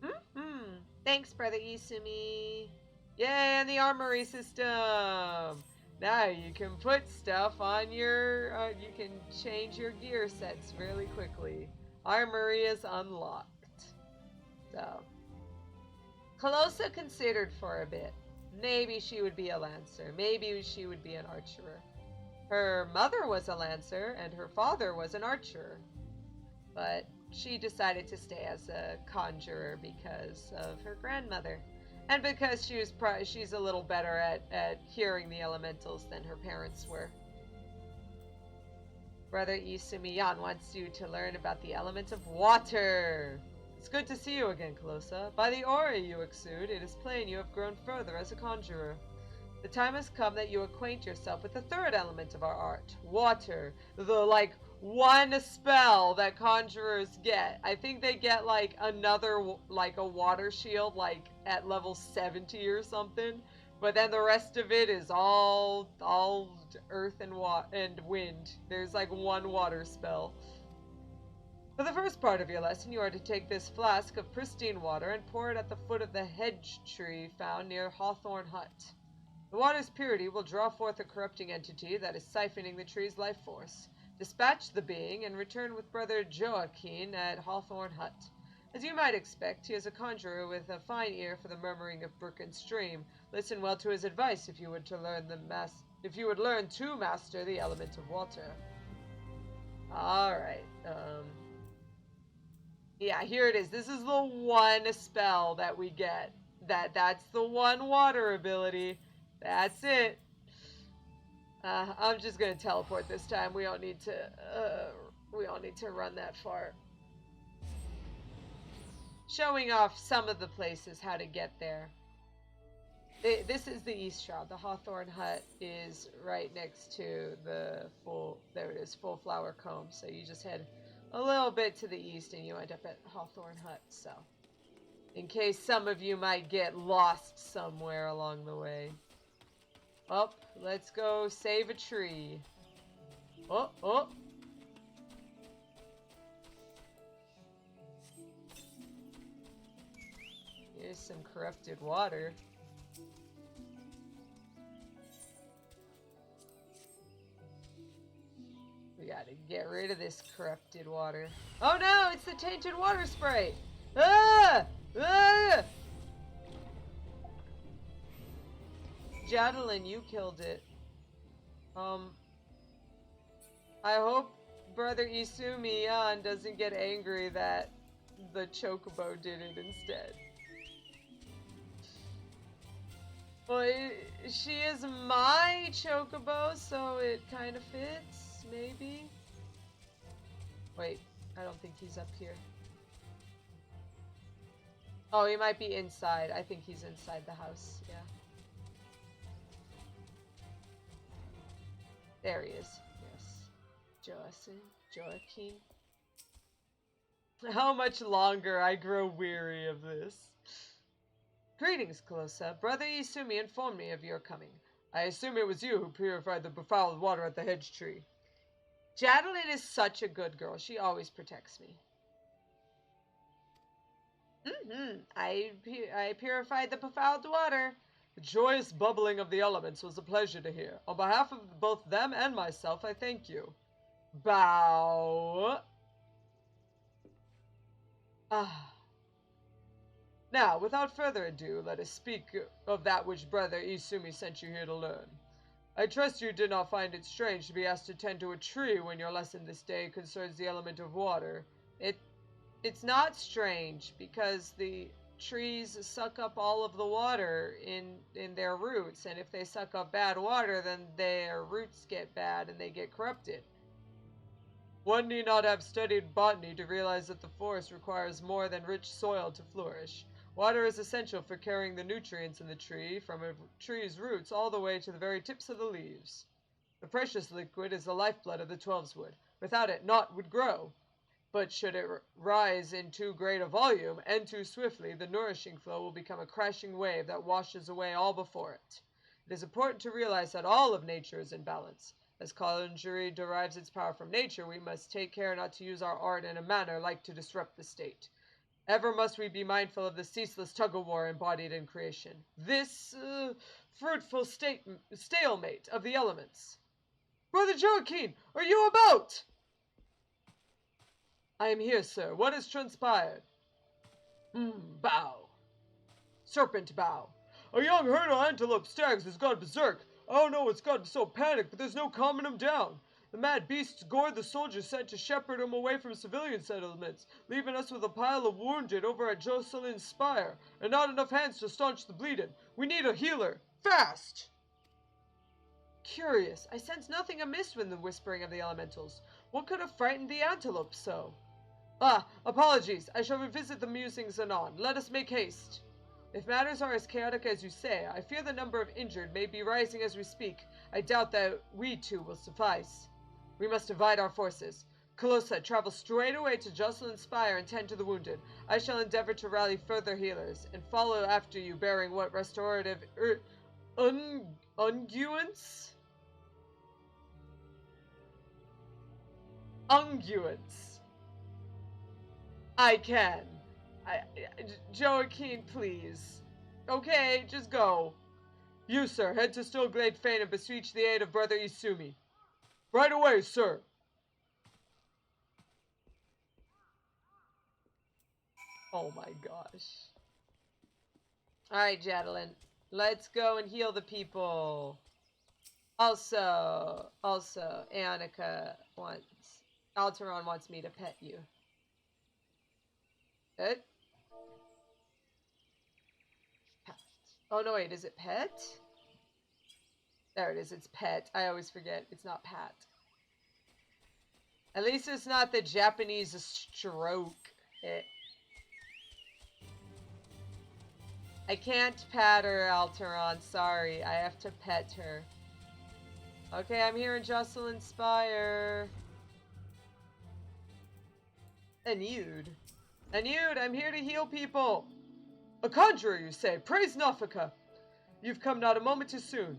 Mm-hmm. Thanks, Brother Isumi. Yay, and the armory system! Now you can put stuff on your, you can change your gear sets really quickly. Armory is unlocked. So, Calosa considered for a bit. Maybe she would be a lancer. Maybe she would be an archer. Her mother was a lancer, and her father was an archer. But she decided to stay as a conjurer because of her grandmother. And because she's a little better at hearing the elementals than her parents were. Brother Isumiyan wants you to learn about the element of water. It's good to see you again, Calosa. By the aura you exude, it is plain you have grown further as a conjurer. The time has come that you acquaint yourself with the third element of our art, water. The, one spell that conjurers get. I think they get, another, a water shield, at level 70 or something. But then the rest of it is all earth and wind. There's, one water spell. For the first part of your lesson, you are to take this flask of pristine water and pour it at the foot of the hedge tree found near Hawthorne Hut. The water's purity will draw forth a corrupting entity that is siphoning the tree's life force. Dispatch the being and return with Brother Joaquin at Hawthorne Hut. As you might expect, he is a conjurer with a fine ear for the murmuring of brook and stream. Listen well to his advice if you would learn to master the element of water. Alright, yeah, here it is. This is the one spell that we get. That's the one water ability. That's it. I'm just gonna teleport this time. We don't need to run that far. Showing off some of the places how to get there. This is the East Shroud. The Hawthorne Hut is right next to the full flower comb. So you just head a little bit to the east and you end up at Hawthorne Hut. So, in case some of you might get lost somewhere along the way. Oh, let's go save a tree. Oh. Here's some corrupted water. We gotta get rid of this corrupted water. Oh no, it's the tainted water sprite! Ah! Ah! Jadelyn, you killed it. I hope Brother Isumiyan doesn't get angry that the Chocobo did it instead. Well, she is my Chocobo, so it kind of fits, maybe? Wait, I don't think he's up here. Oh, he might be inside. I think he's inside the house, yeah. There he is. Yes. Joaquin. How much longer I grow weary of this. Greetings, Calosa. Brother Isumi informed me of your coming. I assume it was you who purified the befouled water at the hedge tree. Jadelyn is such a good girl. She always protects me. I purified the befouled water. The joyous bubbling of the elements was a pleasure to hear. On behalf of both them and myself, I thank you. Bow. Now, without further ado, let us speak of that which Brother Isumi sent you here to learn. I trust you did not find it strange to be asked to tend to a tree when your lesson this day concerns the element of water. It's not strange, because the trees suck up all of the water in their roots, and if they suck up bad water, then their roots get bad and they get corrupted. One need not have studied botany to realize that the forest requires more than rich soil to flourish. Water is essential for carrying the nutrients in the tree from a tree's roots all the way to the very tips of the leaves. The precious liquid is the lifeblood of the 12's wood. Without it, naught would grow. But should it rise in too great a volume, and too swiftly, the nourishing flow will become a crashing wave that washes away all before it. It is important to realize that all of nature is in balance. As Conjurer derives its power from nature, we must take care not to use our art in a manner like to disrupt the state. Ever must we be mindful of the ceaseless tug-of-war embodied in creation. This, fruitful stalemate of the elements. Brother Joaquin, are you about? I am here, sir. What has transpired? Bow. Serpent bow. A young herd of antelope stags has gone berserk. I don't know what's gotten so panicked, but there's no calming them down. The mad beasts gored the soldiers sent to shepherd them away from civilian settlements, leaving us with a pile of wounded over at Jocelyn's Spire, and not enough hands to staunch the bleeding. We need a healer. Fast! Curious. I sense nothing amiss with the whispering of the elementals. What could have frightened the antelope so? Apologies. I shall revisit the musings anon. Let us make haste. If matters are as chaotic as you say, I fear the number of injured may be rising as we speak. I doubt that we two will suffice. We must divide our forces. Calosa, travel straight away to Jocelyn's Spire and tend to the wounded. I shall endeavor to rally further healers, and follow after you bearing what restorative unguents? Unguents. I can. Joaquin, please. Okay, just go. You, sir, head to Stillglade Fane and beseech the aid of Brother Isumi. Right away, sir. Oh my gosh. Alright, Jadalyn. Let's go and heal the people. Also, Annika Alteron wants me to pet you. Pet? Oh, no, wait, is it pet? There it is, it's pet. I always forget, it's not pat. At least it's not the Japanese stroke. I can't pat her, Alteron, sorry. I have to pet her. Okay, I'm here in Jocelyn's Spire. Anud, I'm here to heal people. A conjurer, you say? Praise Nafika. You've come not a moment too soon.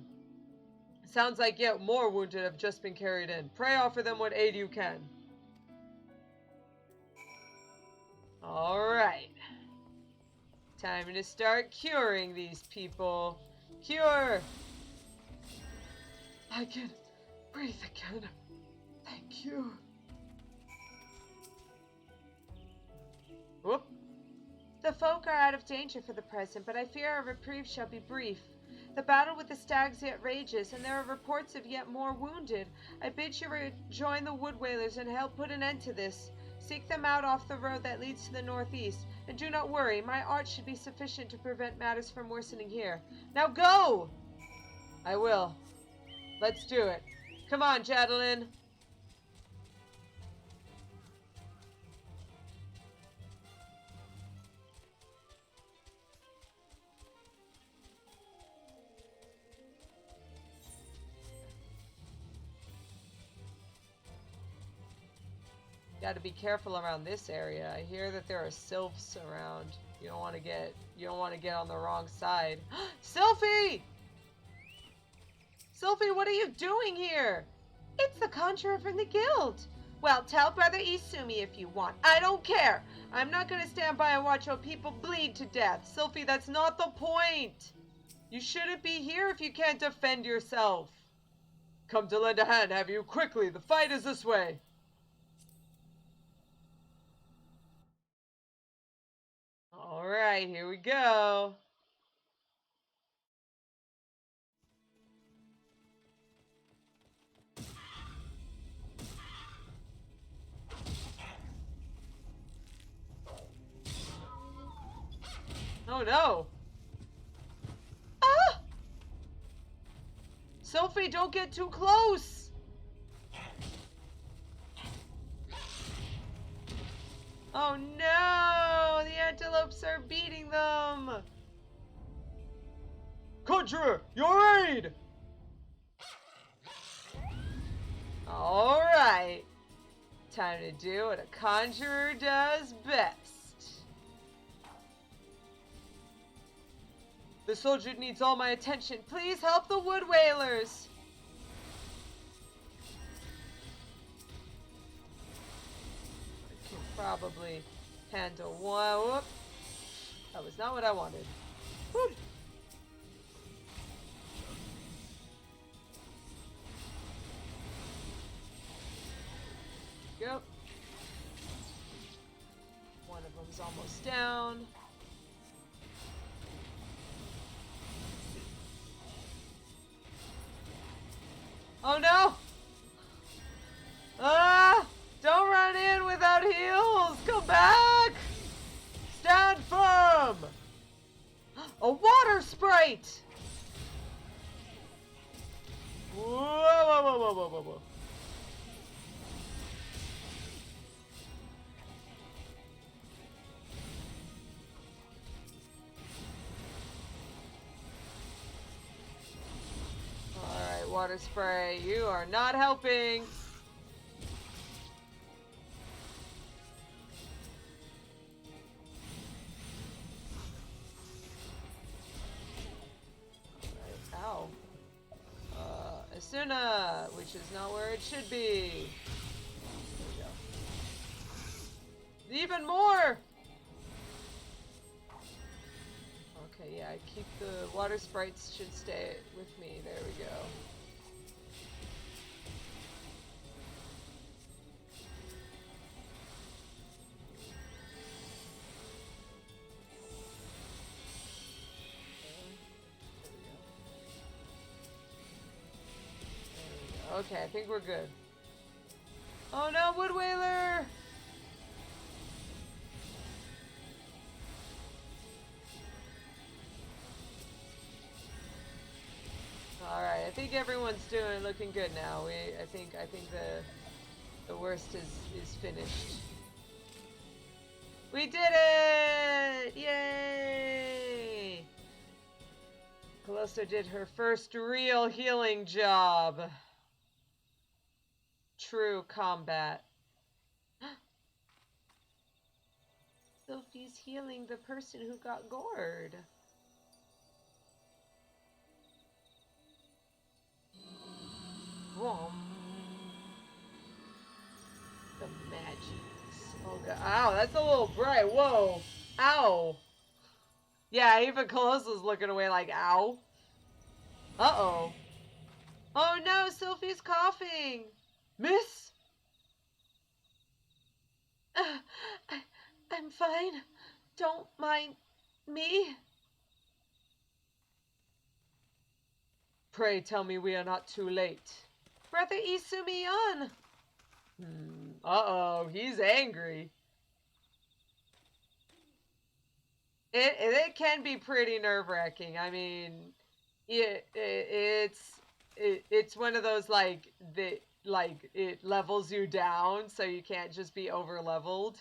Sounds like yet more wounded have just been carried in. Pray offer them what aid you can. Alright. Time to start curing these people. Cure! I can breathe again. Thank you. Whoop. The folk are out of danger for the present, but I fear our reprieve shall be brief. The battle with the stags yet rages, and there are reports of yet more wounded. I bid you rejoin the wood whalers and help put an end to this. Seek them out off the road that leads to the northeast, and do not worry, my art should be sufficient to prevent matters from worsening here. Now go! I will. Let's do it. Come on, Jadalyn. Got to be careful around this area. I hear that there are sylphs around. You don't want to get on the wrong side. Sylphie! Sylphie, what are you doing here? It's the Conjurer from the guild. Well, tell Brother Isumi if you want. I don't care. I'm not going to stand by and watch while people bleed to death. Sylphie, that's not the point. You shouldn't be here if you can't defend yourself. Come to lend a hand, have you? Quickly, the fight is this way. Alright, here we go. Oh no! Ah! Sophie, don't get too close! Oh no! The antelopes are beating them!
Conjurer, your aid!
Alright. Time to do what a conjurer does best.
The soldier needs all my attention.
Please help the wood whalers. I can probably handle one. Whoop. That was not what I wanted. Whoop. Go. One of them's almost down. Oh no! Ah! Don't run in without heals! Come back! Stand firm! A water sprite!
Whoa, whoa, whoa, whoa, whoa, whoa, whoa.
Alright, water spray, you are not helping. Alright, ow. Asuna, which is not where it should be. There we go. Even more! Okay, yeah, keep the water sprites should stay with me. There we go. Okay, I think we're good. Oh no, wood whaler! All right, I think everyone's looking good now. I think the worst is finished. We did it! Yay! Calosa did her first real healing job. True combat. Sophie's healing the person who got gored. Whoa. The magics. Oh god. Ow, that's a little bright. Whoa. Ow. Yeah, even Calosa's looking away like, ow. Uh-oh. Oh no, Sophie's coughing. Miss? I'm fine. Don't mind me.
Pray tell me we are not too late.
Brother Isumiyan.
Uh-oh, he's angry.
It can be pretty nerve-wracking. I mean, it's one of those like it levels you down, so you can't just be over-leveled.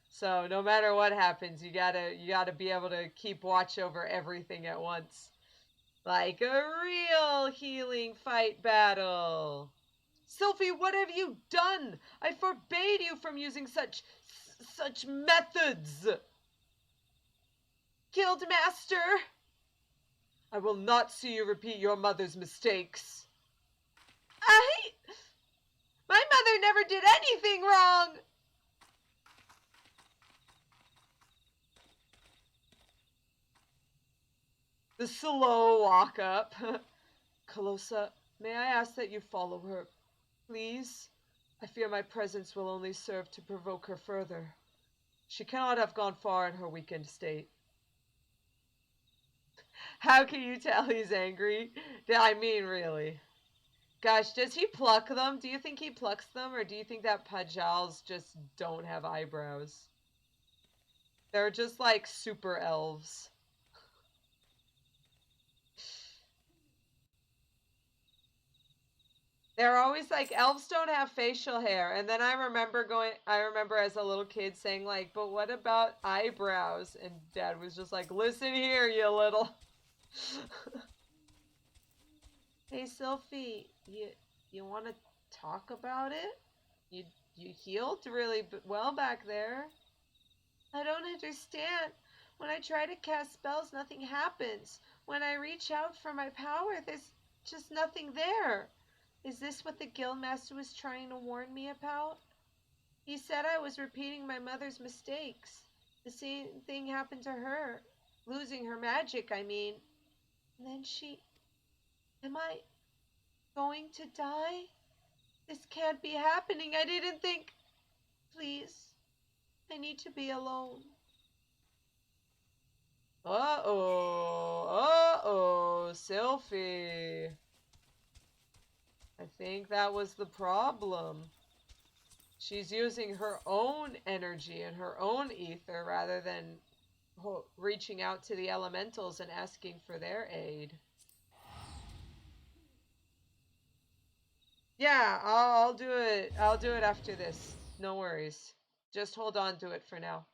So no matter what happens, you gotta be able to keep watch over everything at once. Like a real healing fight battle. Sophie, what have you done? I forbade you from using such methods. Guildmaster,
I will not see you repeat your mother's mistakes.
My mother never did anything wrong.
The slow walk up. Calosa, may I ask that you follow her, please? I fear my presence will only serve to provoke her further. She cannot have gone far in her weakened state.
How can you tell he's angry? I mean, really. Gosh, does he pluck them? Do you think he plucks them? Or do you think that Pajals just don't have eyebrows? They're just like super elves. They're always like, elves don't have facial hair. And then I remember as a little kid saying like, but what about eyebrows? And Dad was just like, listen here, you little. Hey, Sophie, you want to talk about it? You you healed really well back there. I don't understand. When I try to cast spells, nothing happens. When I reach out for my power, there's just nothing there. Is this what the Guildmaster was trying to warn me about? He said I was repeating my mother's mistakes. The same thing happened to her. Losing her magic, I mean. And then she... Am I going to die? This can't be happening. I didn't think... Please, I need to be alone. Uh-oh, Sylphie. I think that was the problem. She's using her own energy and her own ether rather than reaching out to the elementals and asking for their aid. Yeah, I'll do it. I'll do it after this. No worries. Just hold on to it for now.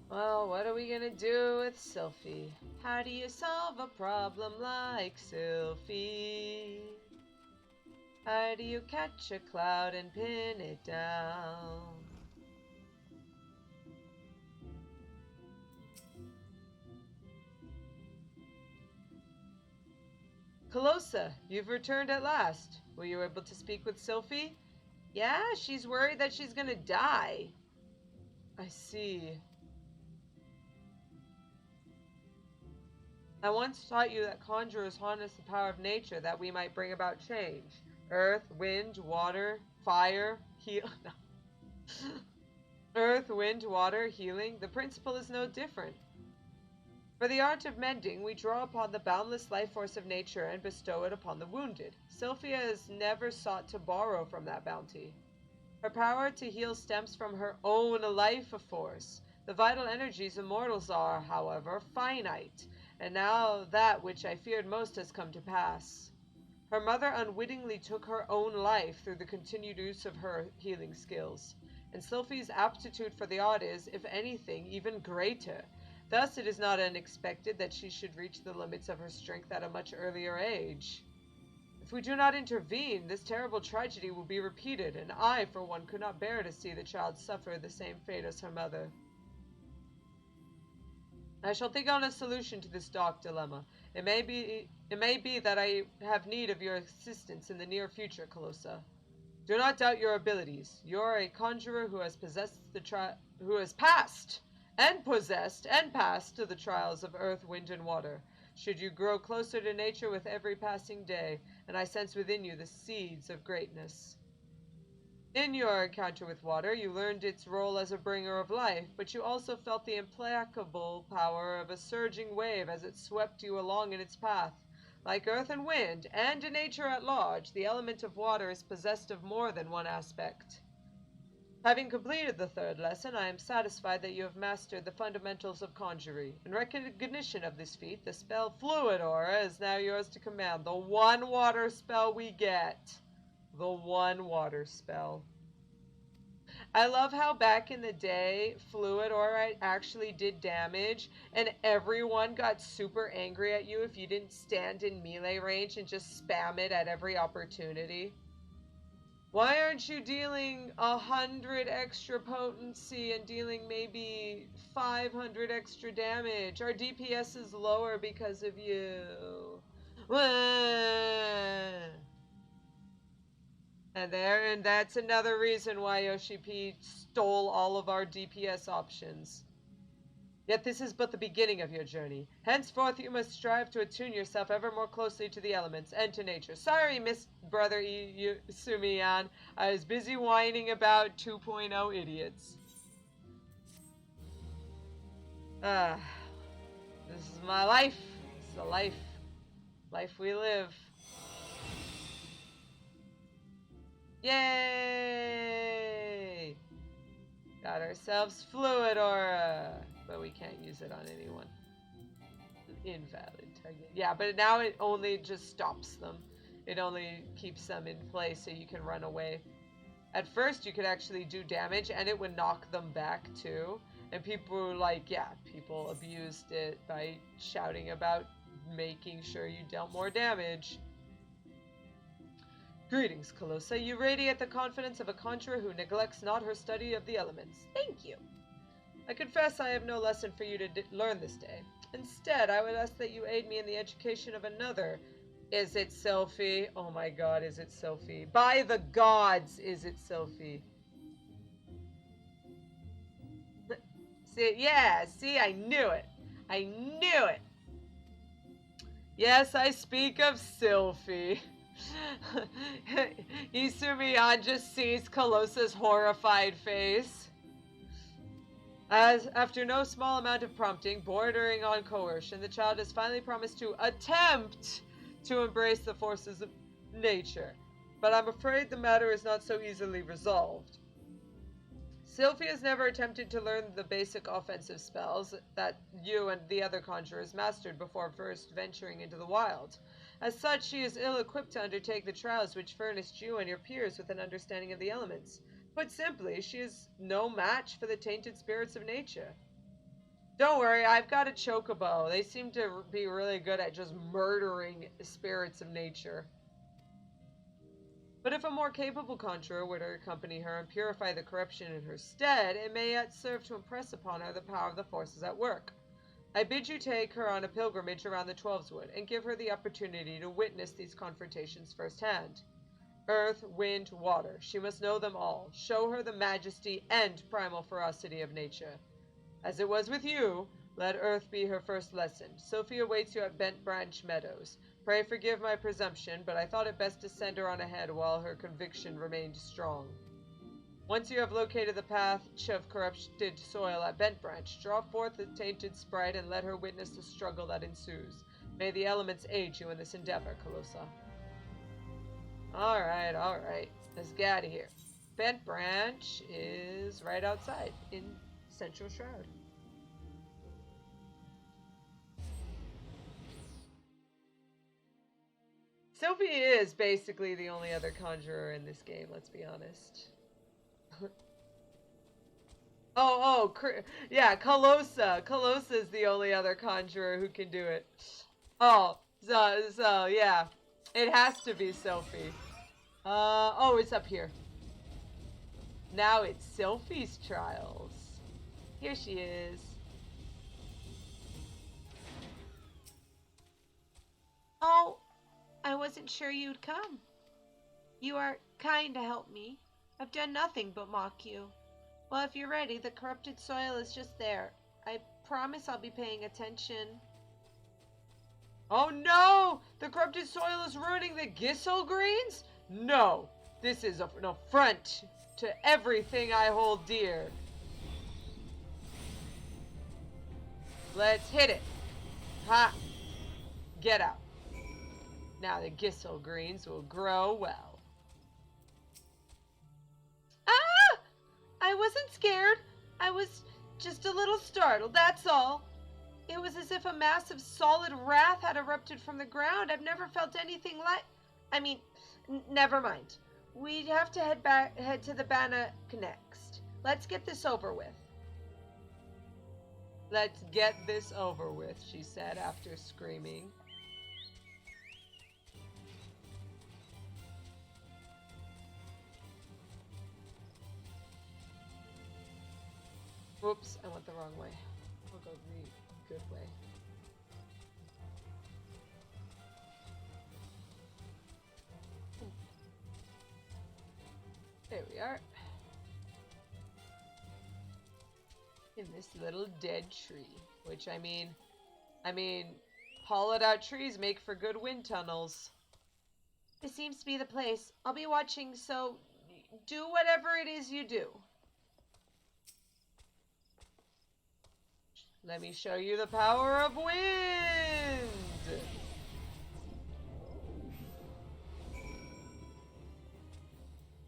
Well, what are we gonna do with Sylphie? How do you solve a problem like Sylphie? How do you catch a cloud and pin it down? Calosa, you've returned at last. Were you able to speak with Sylphie? Yeah, she's worried that she's gonna die. I see. I once taught you that conjurers harness the power of nature that we might bring about change. Earth, wind, water, fire, heal. No. Earth, wind, water, healing. The principle is no different. For the art of mending, we draw upon the boundless life force of nature and bestow it upon the wounded. Sylphia has never sought to borrow from that bounty. Her power to heal stems from her own life force. The vital energies of mortals are, however, finite, and now that which I feared most has come to pass. Her mother unwittingly took her own life through the continued use of her healing skills, and Sylphie's aptitude for the art is, if anything, even greater. Thus it is not unexpected that she should reach the limits of her strength at a much earlier age. If we do not intervene, this terrible tragedy will be repeated, and I, for one, could not bear to see the child suffer the same fate as her mother. I shall think on a solution to this dark dilemma. It may be that I have need of your assistance in the near future, Calosa. Do not doubt your abilities. You are a conjurer who has passed the trials of earth, wind, and water. Should you grow closer to nature with every passing day, and I sense within you the seeds of greatness. In your encounter with water, you learned its role as a bringer of life, but you also felt the implacable power of a surging wave as it swept you along in its path. Like earth and wind, and in nature at large, the element of water is possessed of more than one aspect. Having completed the third lesson, I am satisfied that you have mastered the fundamentals of conjuring. In recognition of this feat, the spell Fluid Aura is now yours to command. The one water spell we get. The one water spell. I love how back in the day, Fluid Aura actually did damage, and everyone got super angry at you if you didn't stand in melee range and just spam it at every opportunity. Why aren't you dealing 100 extra potency and dealing maybe 500 extra damage? Our DPS is lower because of you. And that's another reason why Yoshi P stole all of our DPS options. Yet this is but the beginning of your journey. Henceforth you must strive to attune yourself ever more closely to the elements and to nature. Sorry, Miss Brother Sumiyan. I was busy whining about 2.0 idiots. This is my life. It's the life we live. Yay! Got ourselves fluid aura, but we can't use it on anyone. Invalid target. Yeah, but now it only just stops them. It only keeps them in place so you can run away. At first, you could actually do damage, and it would knock them back, too. And people were like, yeah, people abused it by shouting about making sure you dealt more damage. Greetings, Calosa. You radiate the confidence of a conjurer who neglects not her study of the elements. Thank you. I confess I have no lesson for you to learn this day. Instead, I would ask that you aid me in the education of another. Is it Sylphie? Oh my god, is it Sylphie? By the gods, is it Sylphie? See, yeah, see, I knew it. I knew it. Yes, I speak of Sylphie. Isumiyan just sees Calosa's horrified face. As after no small amount of prompting, bordering on coercion, the child has finally promised to attempt to embrace the forces of nature. But I'm afraid the matter is not so easily resolved. Sylphie has never attempted to learn the basic offensive spells that you and the other conjurers mastered before first venturing into the wild. As such, she is ill-equipped to undertake the trials which furnished you and your peers with an understanding of the elements. Put simply, she is no match for the tainted spirits of nature. Don't worry, I've got a chocobo. They seem to be really good at just murdering spirits of nature. But if a more capable conjurer were to accompany her and purify the corruption in her stead, it may yet serve to impress upon her the power of the forces at work. I bid you take her on a pilgrimage around the Twelveswood and give her the opportunity to witness these confrontations firsthand. Earth, wind, water, she must know them all. Show her the majesty and primal ferocity of nature. As it was with you, let Earth be her first lesson. Sophie awaits you at Bent Branch Meadows. Pray forgive my presumption, but I thought it best to send her on ahead while her conviction remained strong. Once you have located the patch of corrupted soil at Bent Branch, draw forth the tainted sprite and let her witness the struggle that ensues. May the elements aid you in this endeavor, Calosa. Alright. Let's get out of here. Bent Branch is right outside in Central Shroud. Sophie is basically the only other conjurer in this game, let's be honest. Yeah, Calosa. Calosa is the only other conjurer who can do it. Oh, so yeah. It has to be Sophie. It's up here. Now it's Sophie's trials. Here she is.
Oh, I wasn't sure you'd come. You are kind to help me. I've done nothing but mock you. Well, if you're ready, the corrupted soil is just there. I promise I'll be paying attention.
Oh no! The corrupted soil is ruining the Gissel greens? No! This is an affront to everything I hold dear. Let's hit it. Ha! Get out. Now the Gissel greens will grow well.
Ah! I wasn't scared. I was just a little startled, that's all. It was as if a mass of solid wrath had erupted from the ground. I've never felt anything like... never mind. We'd have to head to the Bannock next. Let's get this over with.
Let's get this over with, she said after screaming. Whoops, I went the wrong way. I'll go the good way. There we are. In this little dead tree, which I mean, hollowed out trees make for good wind tunnels.
This seems to be the place. I'll be watching, so do whatever it is you do.
Let me show you the power of wind!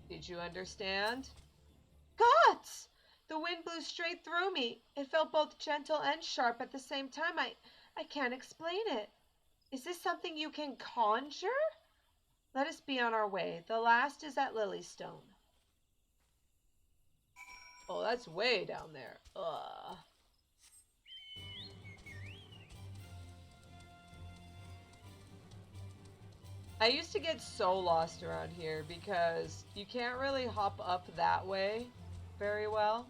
Did you understand?
Gods! The wind blew straight through me. It felt both gentle and sharp at the same time. I can't explain it. Is this something you can conjure? Let us be on our way. The last is at Lilystone.
Oh, that's way down there. Ugh. I used to get so lost around here because you can't really hop up that way very well.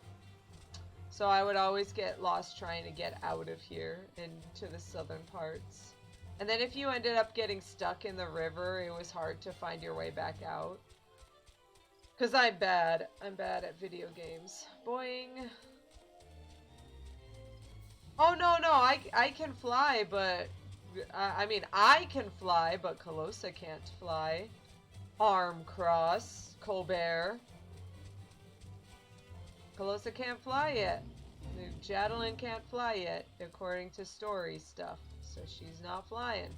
So I would always get lost trying to get out of here into the southern parts. And then if you ended up getting stuck in the river, it was hard to find your way back out. Because I'm bad. I'm bad at video games. Boing. Oh, no, I can fly, but... I mean, I can fly, but Calosa can't fly. Arm cross. Colbert. Calosa can't fly yet. Jadelyn can't fly yet, according to story stuff. So she's not flying.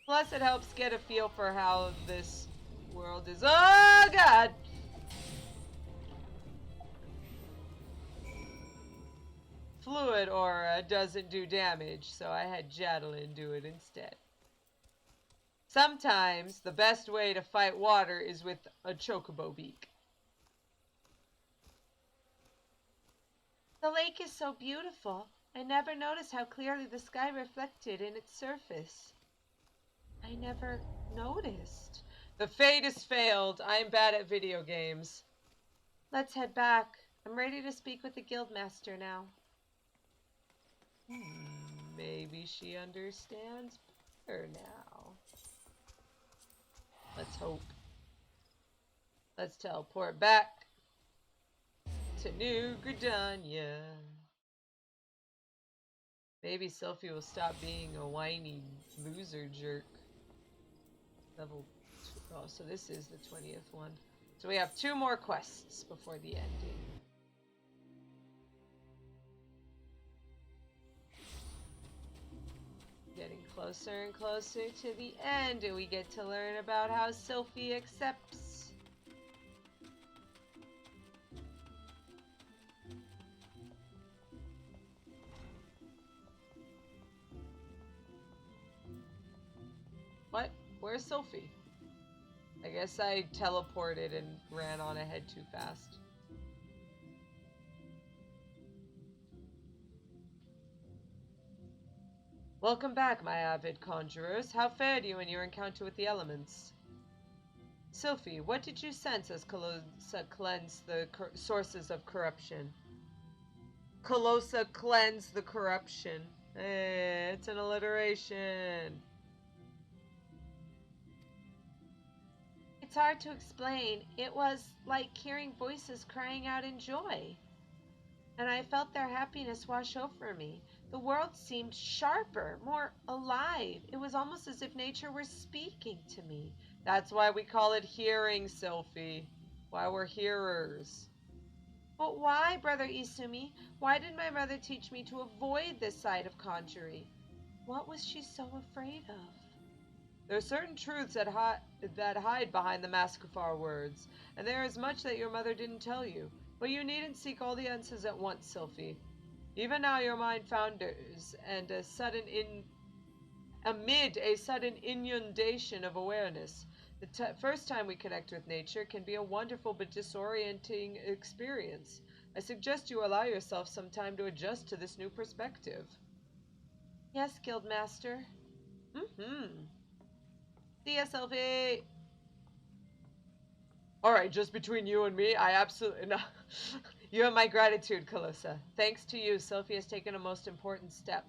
Plus, it helps get a feel for how this world is. Oh, God! Fluid aura doesn't do damage, so I had Jadelyn do it instead. Sometimes, the best way to fight water is with a chocobo beak.
The lake is so beautiful. I never noticed how clearly the sky reflected in its surface. I never noticed.
The fate has failed. I'm bad at video games.
Let's head back. I'm ready to speak with the guildmaster now.
Maybe she understands better now. Let's hope. Let's teleport back to New Gridania. Maybe Sylphie will stop being a whiny loser jerk. Level 2. Oh, so this is the 20th one. So we have 2 more quests before the ending. Getting closer and closer to the end, and we get to learn about how Sylphie accepts. What? Where's Sylphie? I guess I teleported and ran on ahead too fast. Welcome back, my avid conjurers. How fared you in your encounter with the elements? Sylphie, what did you sense as Calosa cleansed the sources of corruption? Calosa cleansed the corruption. It's an alliteration.
It's hard to explain. It was like hearing voices crying out in joy. And I felt their happiness wash over me. The world seemed sharper, more alive. It was almost as if nature were speaking to me.
That's why we call it hearing, Sylphie. Why we're hearers.
But why, Brother Isumi? Why did my mother teach me to avoid this side of conjuring? What was she so afraid of?
There are certain truths that hide behind the mask of our words, and there is much that your mother didn't tell you. But you needn't seek all the answers at once, Sylphie. Even now your mind founders, and amid a sudden inundation of awareness. The first time we connect with nature can be a wonderful but disorienting experience. I suggest you allow yourself some time to adjust to this new perspective.
Yes, Guildmaster.
See ya, Sylphie! Alright, just between you and me, I absolutely... No. You have my gratitude, Calosa. Thanks to you, Sylphie has taken a most important step.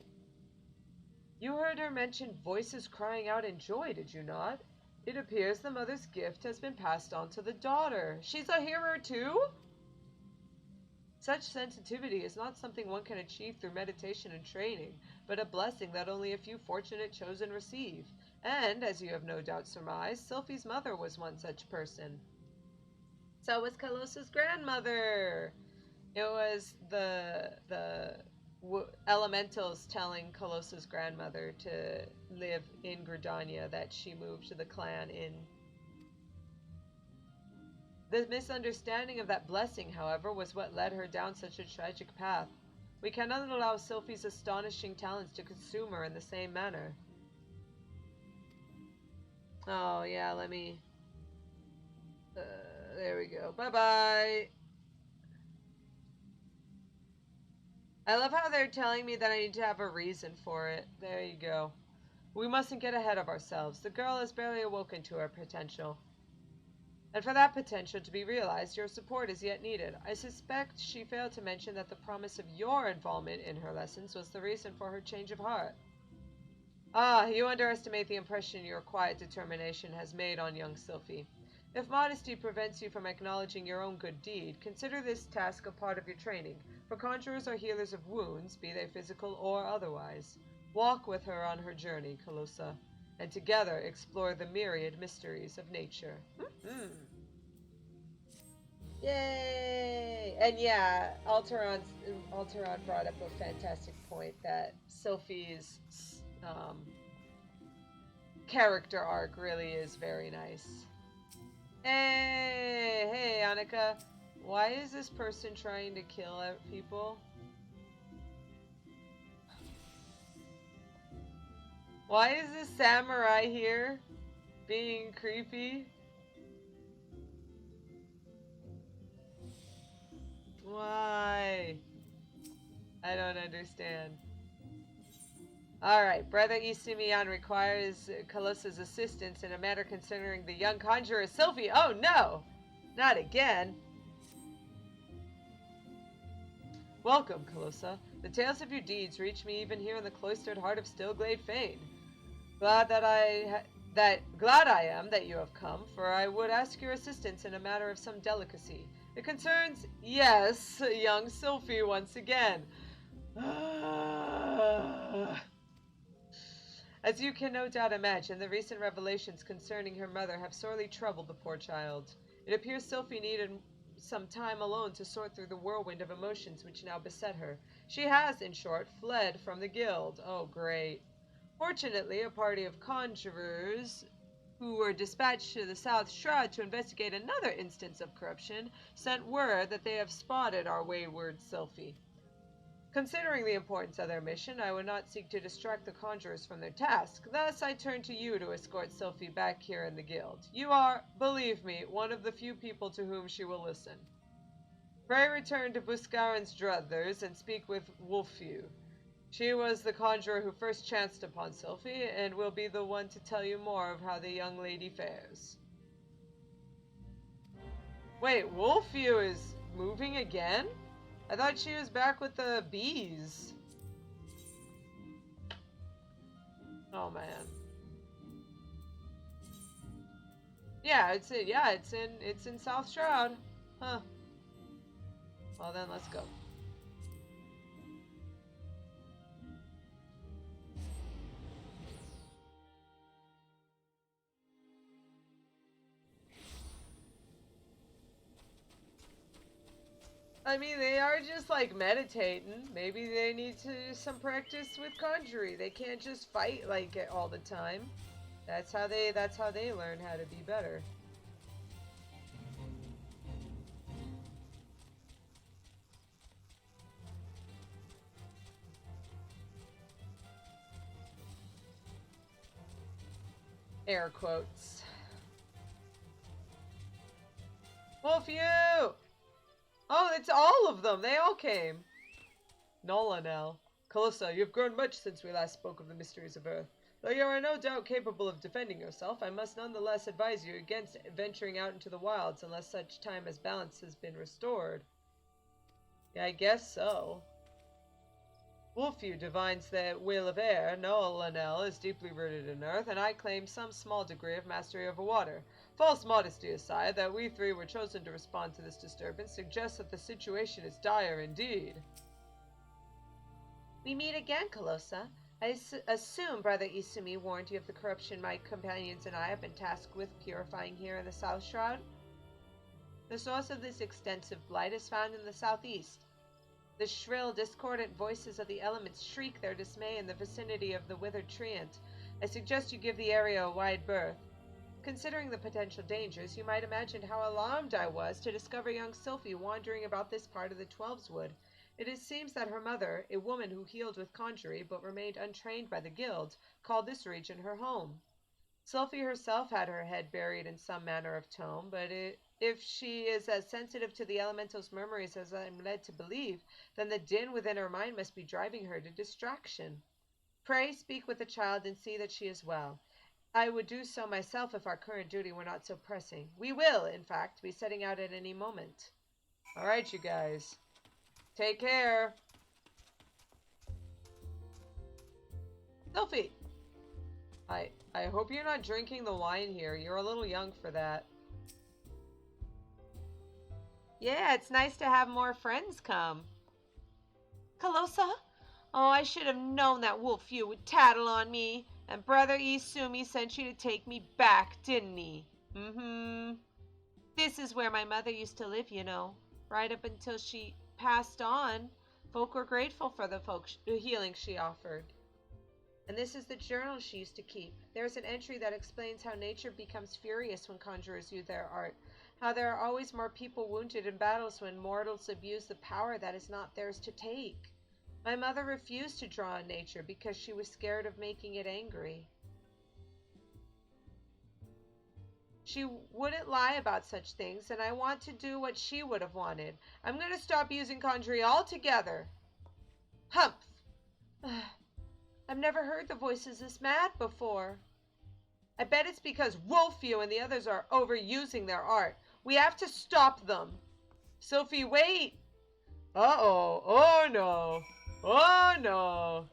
You heard her mention voices crying out in joy, did you not? It appears the mother's gift has been passed on to the daughter. She's a hearer too? Such sensitivity is not something one can achieve through meditation and training, but a blessing that only a few fortunate chosen receive. And, as you have no doubt surmised, Sylphie's mother was one such person. So was Calosa's grandmother. It was the elementals telling Calosa's grandmother to live in Gridania that she moved to the clan in. The misunderstanding of that blessing, however, was what led her down such a tragic path. We cannot allow Sylphie's astonishing talents to consume her in the same manner. Oh, yeah, let me... there we go. Bye-bye! I love how they're telling me that I need to have a reason for it. There you go. We mustn't get ahead of ourselves. The girl has barely awoken to her potential. And for that potential to be realized, your support is yet needed. I suspect she failed to mention that the promise of your involvement in her lessons was the reason for her change of heart. Ah, you underestimate the impression your quiet determination has made on young Sylphie. If modesty prevents you from acknowledging your own good deed, consider this task a part of your training, for conjurers are healers of wounds, be they physical or otherwise. Walk with her on her journey, Calosa, and together explore the myriad mysteries of nature. Yay! And yeah, Alteron brought up a fantastic point that Sylphie's character arc really is very nice. Hey, Annika. Why is this person trying to kill people? Why is this samurai here being creepy? Why? I don't understand. Alright, Brother Isumiyan requires Calosa's assistance in a matter concerning the young conjurer Sylphie. Oh no! Not again. Welcome, Calosa. The tales of your deeds reach me even here in the cloistered heart of Stillglade Fane. Glad I am that you have come, for I would ask your assistance in a matter of some delicacy. It concerns, yes, young Sylphie once again. As you can no doubt imagine, the recent revelations concerning her mother have sorely troubled the poor child. It appears Sylphie needed some time alone to sort through the whirlwind of emotions which now beset her. She has, in short, fled from the guild. Oh, great. Fortunately, a party of conjurers who were dispatched to the South Shroud to investigate another instance of corruption sent word that they have spotted our wayward Sylphie. Considering the importance of their mission, I would not seek to distract the conjurers from their task. Thus, I turn to you to escort Sylphie back here in the guild. You are, believe me, one of the few people to whom she will listen. Pray return to Buscaran's druthers and speak with Wolfew. She was the conjurer who first chanced upon Sylphie, and will be the one to tell you more of how the young lady fares. Wait, Wolfew is moving again? I thought she was back with the bees. Oh man. Yeah, it's in South Shroud. Huh. Well then, let's go. I mean, they are just like meditating. Maybe they need to do some practice with conjuring. They can't just fight like it all the time. That's how they learn how to be better. Air quotes. Wolfew! Oh, it's all of them! They all came! Nolanel. Calosa, you've grown much since we last spoke of the mysteries of Earth. Though you are no doubt capable of defending yourself, I must nonetheless advise you against venturing out into the wilds unless such time as balance has been restored. Yeah, I guess so. Wolfew divines the will of air, Nolanel is deeply rooted in earth, and I claim some small degree of mastery over water. False modesty aside, that we three were chosen to respond to this disturbance suggests that the situation is dire indeed. We meet again, Calosa. I assume Brother Isumi warned you of the corruption my companions and I have been tasked with purifying here in the South Shroud? The source of this extensive blight is found in the southeast. The shrill, discordant voices of the elements shriek their dismay in the vicinity of the withered treant. I suggest you give the area a wide berth. Considering the potential dangers, you might imagine how alarmed I was to discover young Sophie wandering about this part of the Twelveswood. It seems that her mother, a woman who healed with conjury but remained untrained by the guild, called this region her home. Sophie herself had her head buried in some manner of tomb, but if she is as sensitive to the elemental's murmurings as I am led to believe, then the din within her mind must be driving her to distraction. Pray speak with the child and see that she is well. I would do so myself if our current duty were not so pressing. We will, in fact, be setting out at any moment.
All right, you guys. Take care.
Sophie!
I hope you're not drinking the wine here. You're a little young for that.
Yeah, it's nice to have more friends come. Calosa? Oh, I should have known that Wolfew would tattle on me. And Brother Isumi sent you to take me back, didn't he? Mm-hmm. This is where my mother used to live, you know. Right up until she passed on. Folk were grateful for the healing she offered. And this is the journal she used to keep. There's an entry that explains how nature becomes furious when conjurers use their art. How there are always more people wounded in battles when mortals abuse the power that is not theirs to take. My mother refused to draw on nature because she was scared of making it angry. She wouldn't lie about such things, and I want to do what she would have wanted. I'm going to stop using conjuring altogether. Humph! I've never heard the voices this mad before. I bet it's because Wolfew and the others are overusing their art. We have to stop them. Sophie, wait!
Uh-oh. Oh, no. Oh, no.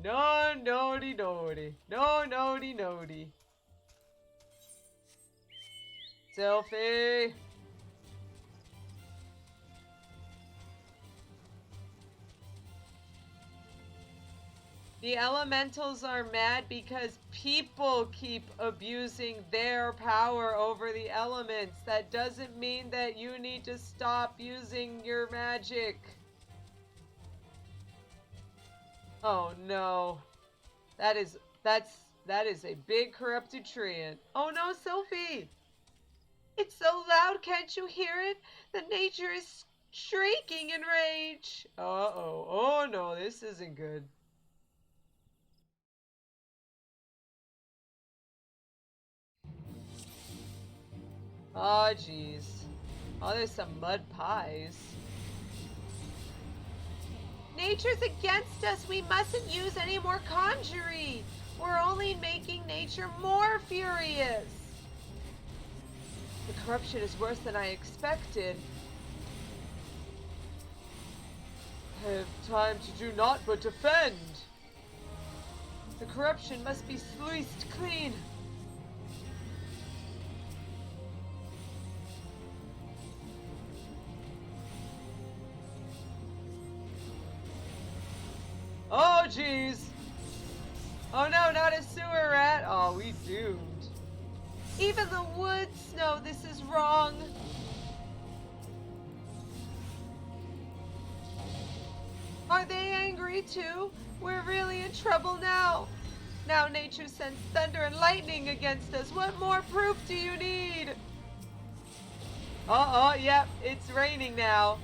No, no-de, no-de. No, no-de, no-de. Sophie!
The elementals are mad because people keep abusing their power over the elements. That doesn't mean that you need to stop using your magic.
Oh no. That is a big corrupted treant.
Oh no, Sophie! It's so loud, can't you hear it? The nature is shrieking in rage.
Uh-oh. Oh no, this isn't good. Oh, jeez. Oh, there's some mud pies.
Nature's against us. We mustn't use any more conjury. We're only making nature more furious.
The corruption is worse than I expected. I have time to do naught but defend. The corruption must be sluiced clean. Oh, jeez. Oh, no, not a sewer rat. Oh, we doomed.
Even the woods know this is wrong. Are they angry too? We're really in trouble now. Now nature sends thunder and lightning against us. What more proof do you need?
Uh-oh, yep, it's raining now.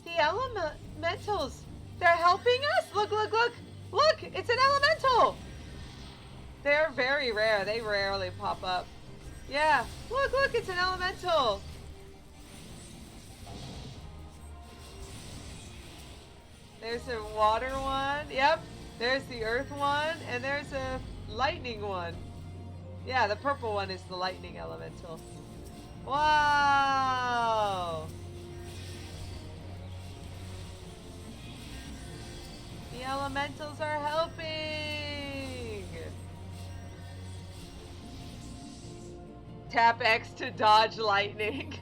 The elementals, they're helping us. Look, look, look. Look, it's an elemental.
They're very rare. They rarely pop up.
Yeah, look, look, it's an elemental.
There's a water one. Yep. There's the earth one. And there's a lightning one. Yeah, the purple one is the lightning elemental. Wow.
The elementals are helping.
Tap X to dodge lightning.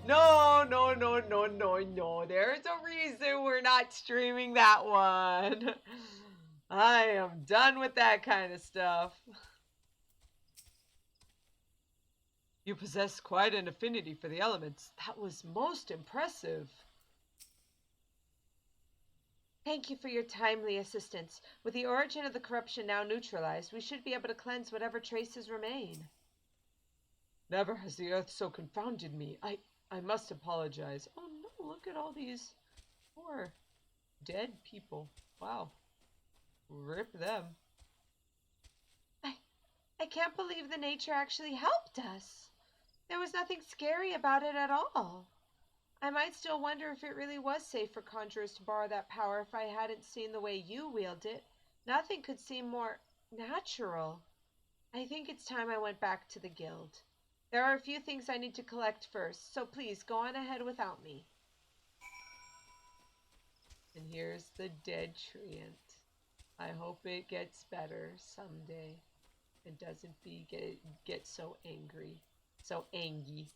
No, no, no, no, no, no. There's a reason we're not streaming that one. I am done with that kind of stuff. You possess quite an affinity for the elements. That was most impressive.
Thank you for your timely assistance. With the origin of the corruption now neutralized, we should be able to cleanse whatever traces remain.
Never has the earth so confounded me. I must apologize. Oh no, look at all these poor dead people. Wow. Rip them.
I can't believe the nature actually helped us. There was nothing scary about it at all. I might still wonder if it really was safe for conjurers to borrow that power if I hadn't seen the way you wield it. Nothing could seem more natural. I think it's time I went back to the guild. There are a few things I need to collect first, so please go on ahead without me.
And here's the dead treant. I hope it gets better someday and doesn't get so angry. So angy.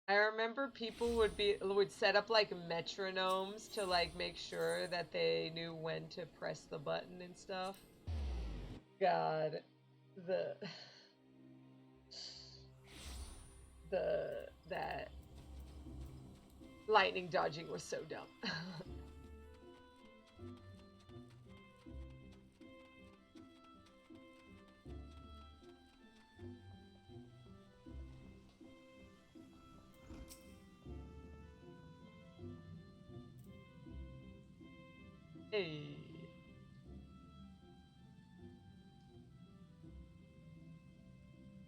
I remember people would set up like metronomes to like make sure that they knew when to press the button and stuff. God, the that lightning dodging was so dumb. Hey.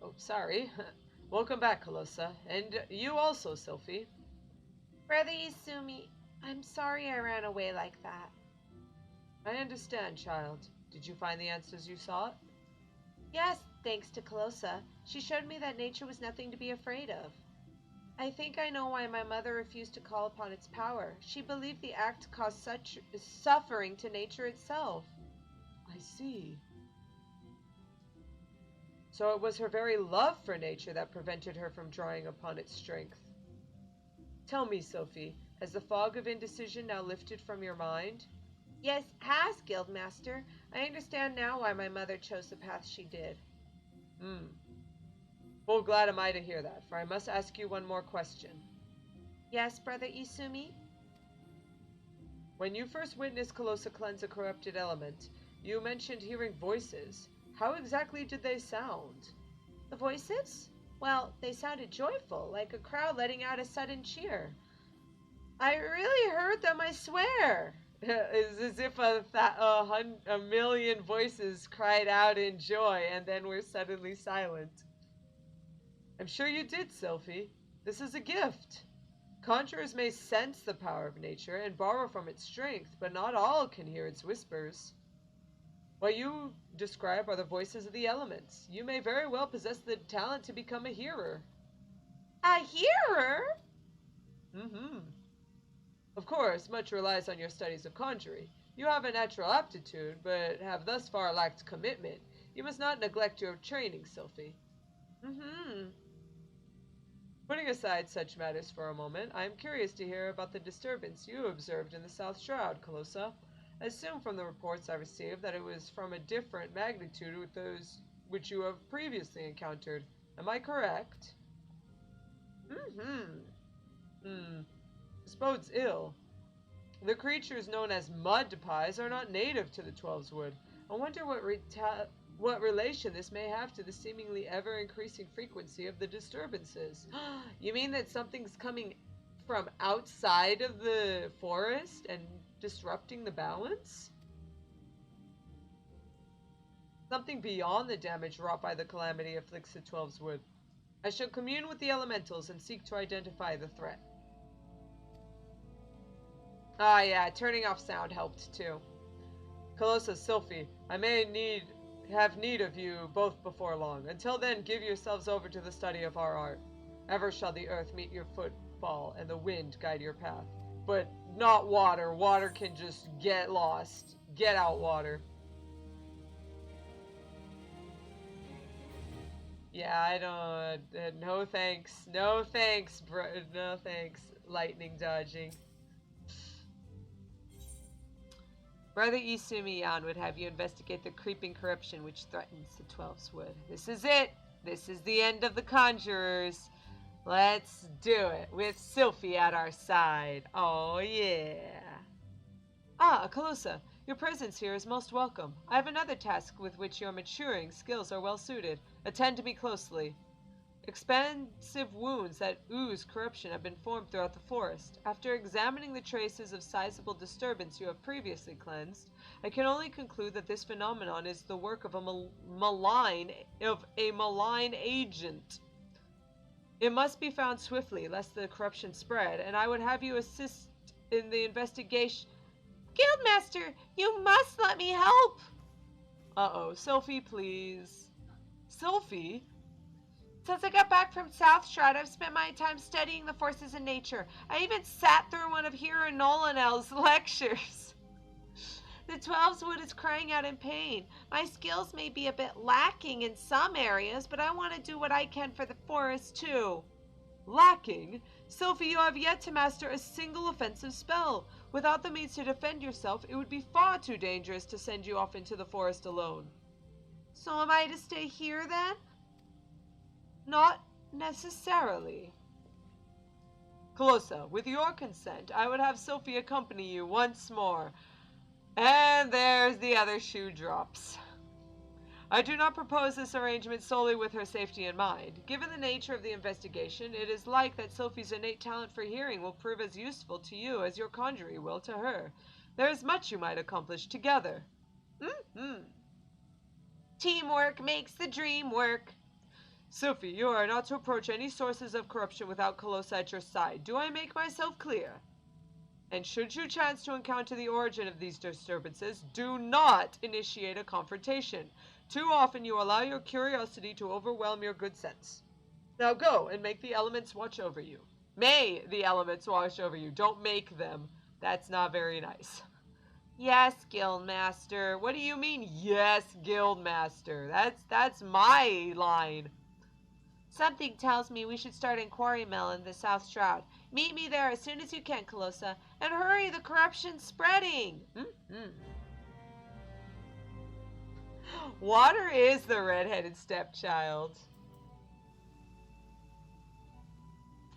Oh, sorry. Welcome back, Calosa. And you also, Sylphie.
Brother Yasumi, I'm sorry I ran away like that.
I understand, child. Did you find the answers you sought?
Yes, thanks to Calosa. She showed me that nature was nothing to be afraid of. I think I know why my mother refused to call upon its power. She believed the act caused such suffering to nature itself.
I see. So it was her very love for nature that prevented her from drawing upon its strength. Tell me, Sophie, has the fog of indecision now lifted from your mind?
Yes, has, Guildmaster. I understand now why my mother chose the path she did.
Full glad am I to hear that, for I must ask you one more question.
Yes, Brother Isumi?
When you first witnessed Calosa cleanse a corrupted element, you mentioned hearing voices. How exactly did they sound?
The voices? Well, they sounded joyful, like a crowd letting out a sudden cheer. I really heard them, I swear.
It's as if a million voices cried out in joy and then were suddenly silent. I'm sure you did, Sylphie. This is a gift. Conjurers may sense the power of nature and borrow from its strength, but not all can hear its whispers. What you describe are the voices of the elements. You may very well possess the talent to become a hearer.
A hearer?
Mm-hmm. Of course, much relies on your studies of conjuring. You have a natural aptitude, but have thus far lacked commitment. You must not neglect your training, Sylphie.
Mm-hmm.
Putting aside such matters for a moment, I am curious to hear about the disturbance you observed in the South Shroud, Calosa. I assume from the reports I received that it was from a different magnitude with those which you have previously encountered. Am I correct? This bodes ill. The creatures known as mud pies are not native to the Twelves Wood. I wonder what relation this may have to the seemingly ever-increasing frequency of the disturbances. You mean that something's coming from outside of the forest and disrupting the balance? Something beyond the damage wrought by the calamity afflicts the Twelves Wood. I shall commune with the elementals and seek to identify the threat. Ah, yeah, turning off sound helped too. Calosa, Sylphie, I may have need of you both before long. Until then, give yourselves over to the study of our art. Ever shall the earth meet your footfall, and the wind guide your path. But not water. Water can just get lost. Get out, water. Yeah, I don't. No thanks. No thanks, bro. No thanks. Lightning dodging.
Brother Isumiyan would have you investigate the creeping corruption which threatens the 12's Wood. This is it. This is the end of the Conjurers. Let's do it with Sylphie at our side. Oh, yeah. Ah, Calosa, your presence here is most welcome. I have another task with which your maturing skills are well suited. Attend to me closely. Expansive wounds that ooze corruption have been formed throughout the forest. After examining the traces of sizable disturbance you have previously cleansed, I can only conclude that this phenomenon is the work of a malign agent. It must be found swiftly, lest the corruption spread, and I would have you assist in the investigation.
Guildmaster, you must let me help!
Uh-oh, Sylphie, please. Sylphie?
Since I got back from South Shroud, I've spent my time studying the forces in nature. I even sat through one of Hero Nolanel's lectures. The 12's Wood is crying out in pain. My skills may be a bit lacking in some areas, but I want to do what I can for the forest too.
Lacking? Sylphie, you have yet to master a single offensive spell. Without the means to defend yourself, it would be far too dangerous to send you off into the forest alone.
So am I to stay here then?
Not necessarily. Calosa, with your consent, I would have Sylphie accompany you once more. And there's the other shoe drops. I do not propose this arrangement solely with her safety in mind. Given the nature of the investigation, it is like that Sylphie's innate talent for hearing will prove as useful to you as your conjuring will to her. There is much you might accomplish together.
Teamwork makes the dream work.
Sylphie, you are not to approach any sources of corruption without Calosa at your side. Do I make myself clear? And should you chance to encounter the origin of these disturbances, do not initiate a confrontation. Too often you allow your curiosity to overwhelm your good sense. Now go and make the elements watch over you. May the elements watch over you. Don't make them. That's not very nice.
Yes, Guildmaster.
What do you mean, yes, Guildmaster? That's my line.
Something tells me we should start in Quarry Mill in the South Shroud. Meet me there as soon as you can, Calosa. And hurry, the corruption's spreading!
Water is the redheaded stepchild.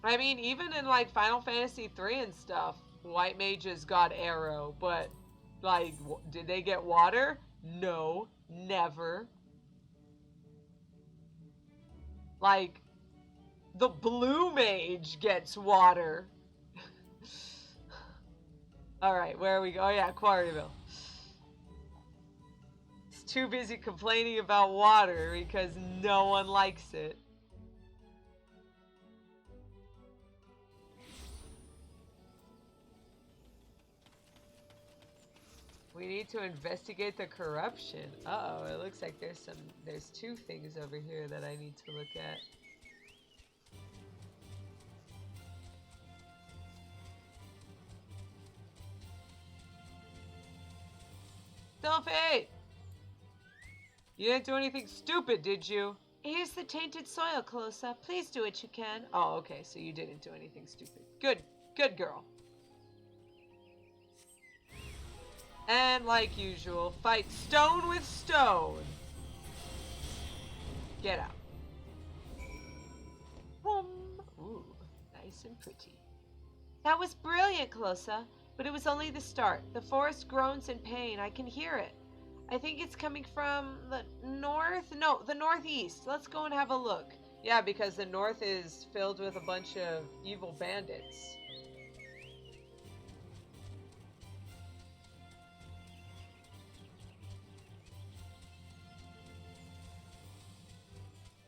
I mean, even in, like, Final Fantasy III and stuff, white mages got arrow, but, like, did they get water? No, never. Like, the blue mage gets water. Alright, where are we going? Oh yeah, Quarryville. It's too busy complaining about water because no one likes it. We need to investigate the corruption. Uh-oh, it looks like there's two things over here that I need to look at. Sylphie! You didn't do anything stupid, did you?
Here's the tainted soil, Calosa. Please do what you can.
Oh, okay, so you didn't do anything stupid. Good girl. And like usual, fight stone with stone. Get out. Boom. Ooh, nice and pretty.
That was brilliant, Calosa. But it was only the start. The forest groans in pain. I can hear it. I think it's coming from the north. No, the northeast. Let's go and have a look.
Yeah, because the north is filled with a bunch of evil bandits.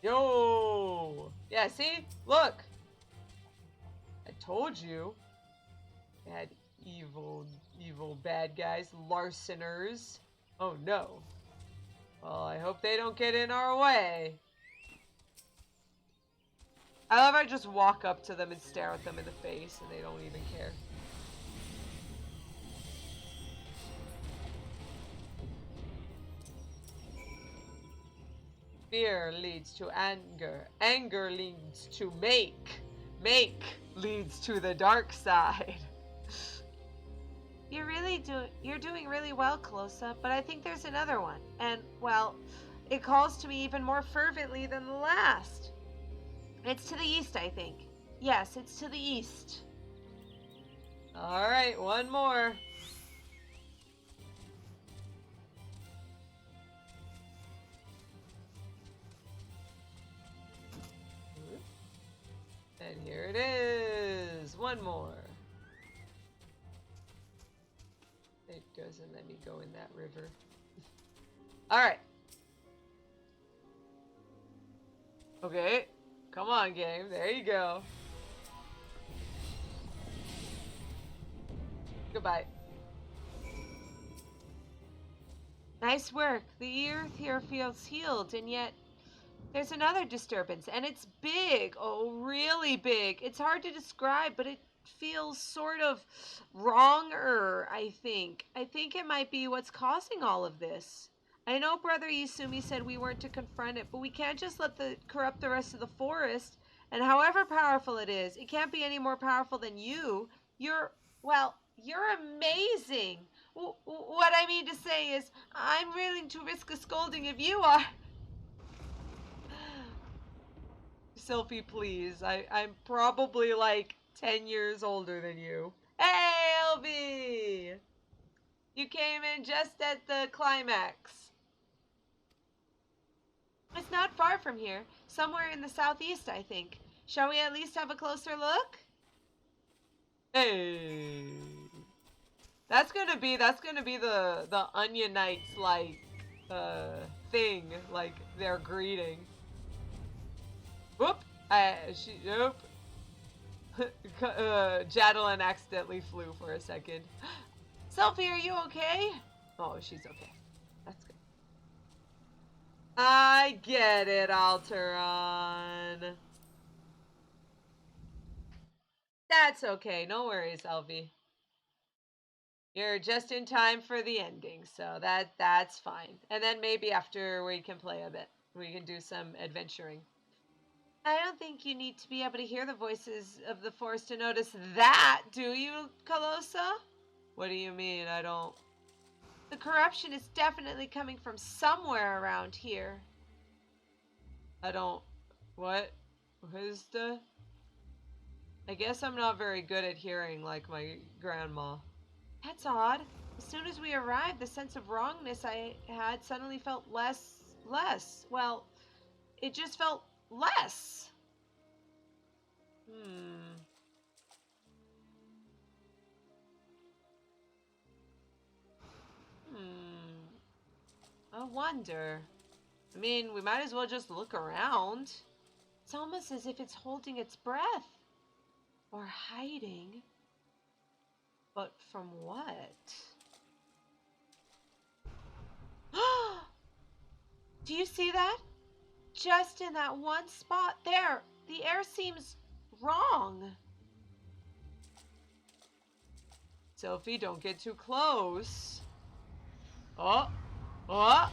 Yo! Yeah, see? Look! I told you. Bad, evil bad guys. Larceners. Oh no. Well, I hope they don't get in our way. I love how I just walk up to them and stare at them in the face and they don't even care.
Fear leads to anger. Anger leads to make. Make leads to the dark side.
You're doing really well, Calosa, but I think there's another one. And, well, it calls to me even more fervently than the last. It's to the east, I think. Yes, it's to the east.
Alright, one more. And here it is. One more. It doesn't let me go in that river. Alright. Okay. Come on, game. There you go. Goodbye.
Nice work. The earth here feels healed, and yet there's another disturbance, and it's big. Oh, really big. It's hard to describe, but it feels sort of wronger, I think. I think it might be what's causing all of this. I know Brother Yasumi said we weren't to confront it, but we can't just let it corrupt the rest of the forest. And however powerful it is, it can't be any more powerful than you. You're amazing. What I mean to say is, I'm willing to risk a scolding if you are.
Sylphie, please. I'm probably like 10 years older than you.
Hey, LB! You came in just at the climax. It's not far from here. Somewhere in the southeast, I think. Shall we at least have a closer look?
Hey. That's gonna be the Onion Knights like thing, like their greeting. Whoop! Nope. Jadelyn accidentally flew for a second.
Sylphie, are you okay?
Oh, she's okay. That's good. I get it, Alteron. That's okay. No worries, Elvie. You're just in time for the ending, so that's fine. And then maybe after we can play a bit. We can do some adventuring.
I don't think you need to be able to hear the voices of the forest to notice that, do you, Calosa?
What do you mean? I don't...
The corruption is definitely coming from somewhere around here.
I don't... What? What is the... I guess I'm not very good at hearing like my grandma.
That's odd. As soon as we arrived, the sense of wrongness I had suddenly felt less. Well, it just felt less.
I wonder. I mean, we might as well just look around.
It's almost as if it's holding its breath. Or hiding.
But from what?
Do you see that? Just in that one spot there, the air seems wrong.
Sophie, don't get too close. Oh! Ah!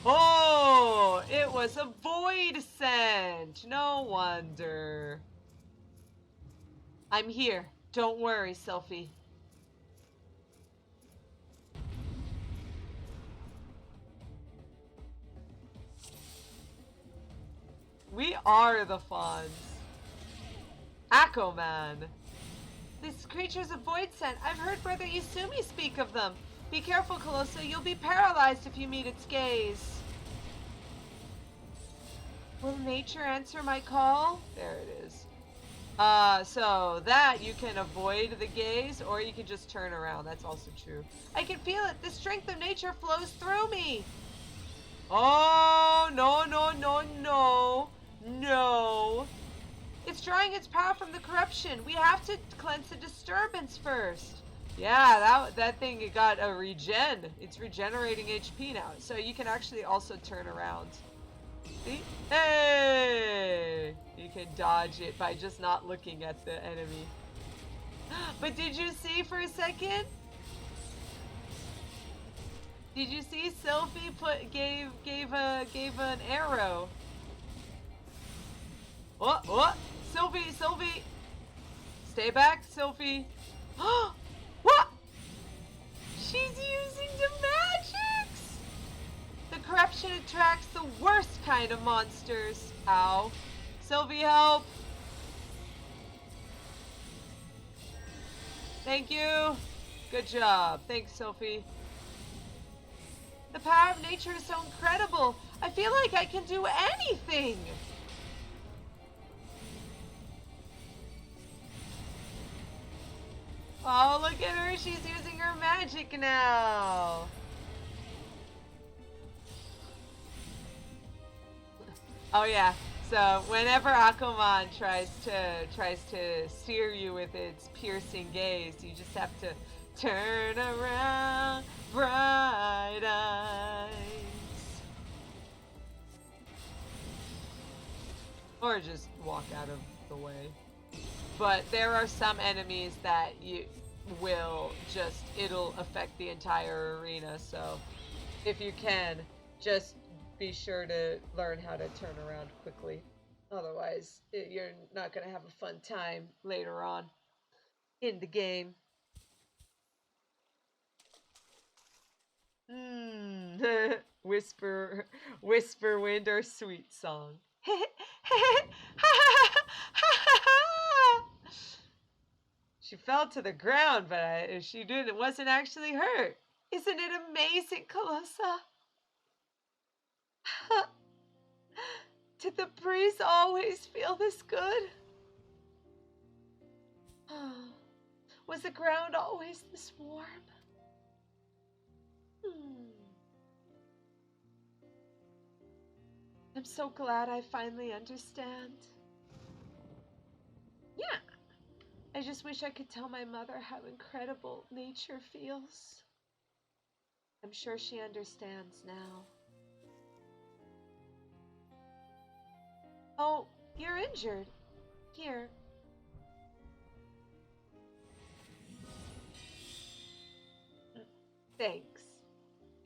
Oh! It was a void scent! No wonder. I'm here. Don't worry, Sophie. We are the Fawns. Aquaman.
These creatures of void scent. I've heard Brother Yasumi speak of them. Be careful, Calosa. You'll be paralyzed if you meet its gaze. Will nature answer my call?
There it is. So that you can avoid the gaze, or you can just turn around. That's also true.
I can feel it. The strength of nature flows through me.
Oh, no, no, no, no. No.
It's drawing its power from the corruption. We have to cleanse the disturbance first.
Yeah, that thing, it got a regen. It's regenerating HP now. So you can actually also turn around. See? Hey! You can dodge it by just not looking at the enemy.
But did you see for a second?
Did you see Sylphie gave an arrow? What? Sylphie! Stay back, Sylphie. What? She's using the magics! The corruption attracts the worst kind of monsters. Ow. Sylphie, help! Thank you. Good job. Thanks, Sylphie. The power of nature is so incredible. I feel like I can do anything. Oh, look at her. She's using her magic now. Oh yeah. So whenever Aquaman tries to steer you with its piercing gaze, you just have to turn around, bright eyes. Or just walk out of the way. But there are some enemies that it'll affect the entire arena, so if you can, just be sure to learn how to turn around quickly. Otherwise, you're not going to have a fun time later on in the game. Whisper wind or sweet song. She fell to the ground, but it wasn't actually hurt. Isn't it amazing, Calosa? Did the breeze always feel this good? Was the ground always this warm? I'm so glad I finally understand. Yeah. I just wish I could tell my mother how incredible nature feels. I'm sure she understands now. Oh, you're injured. Here. Thanks.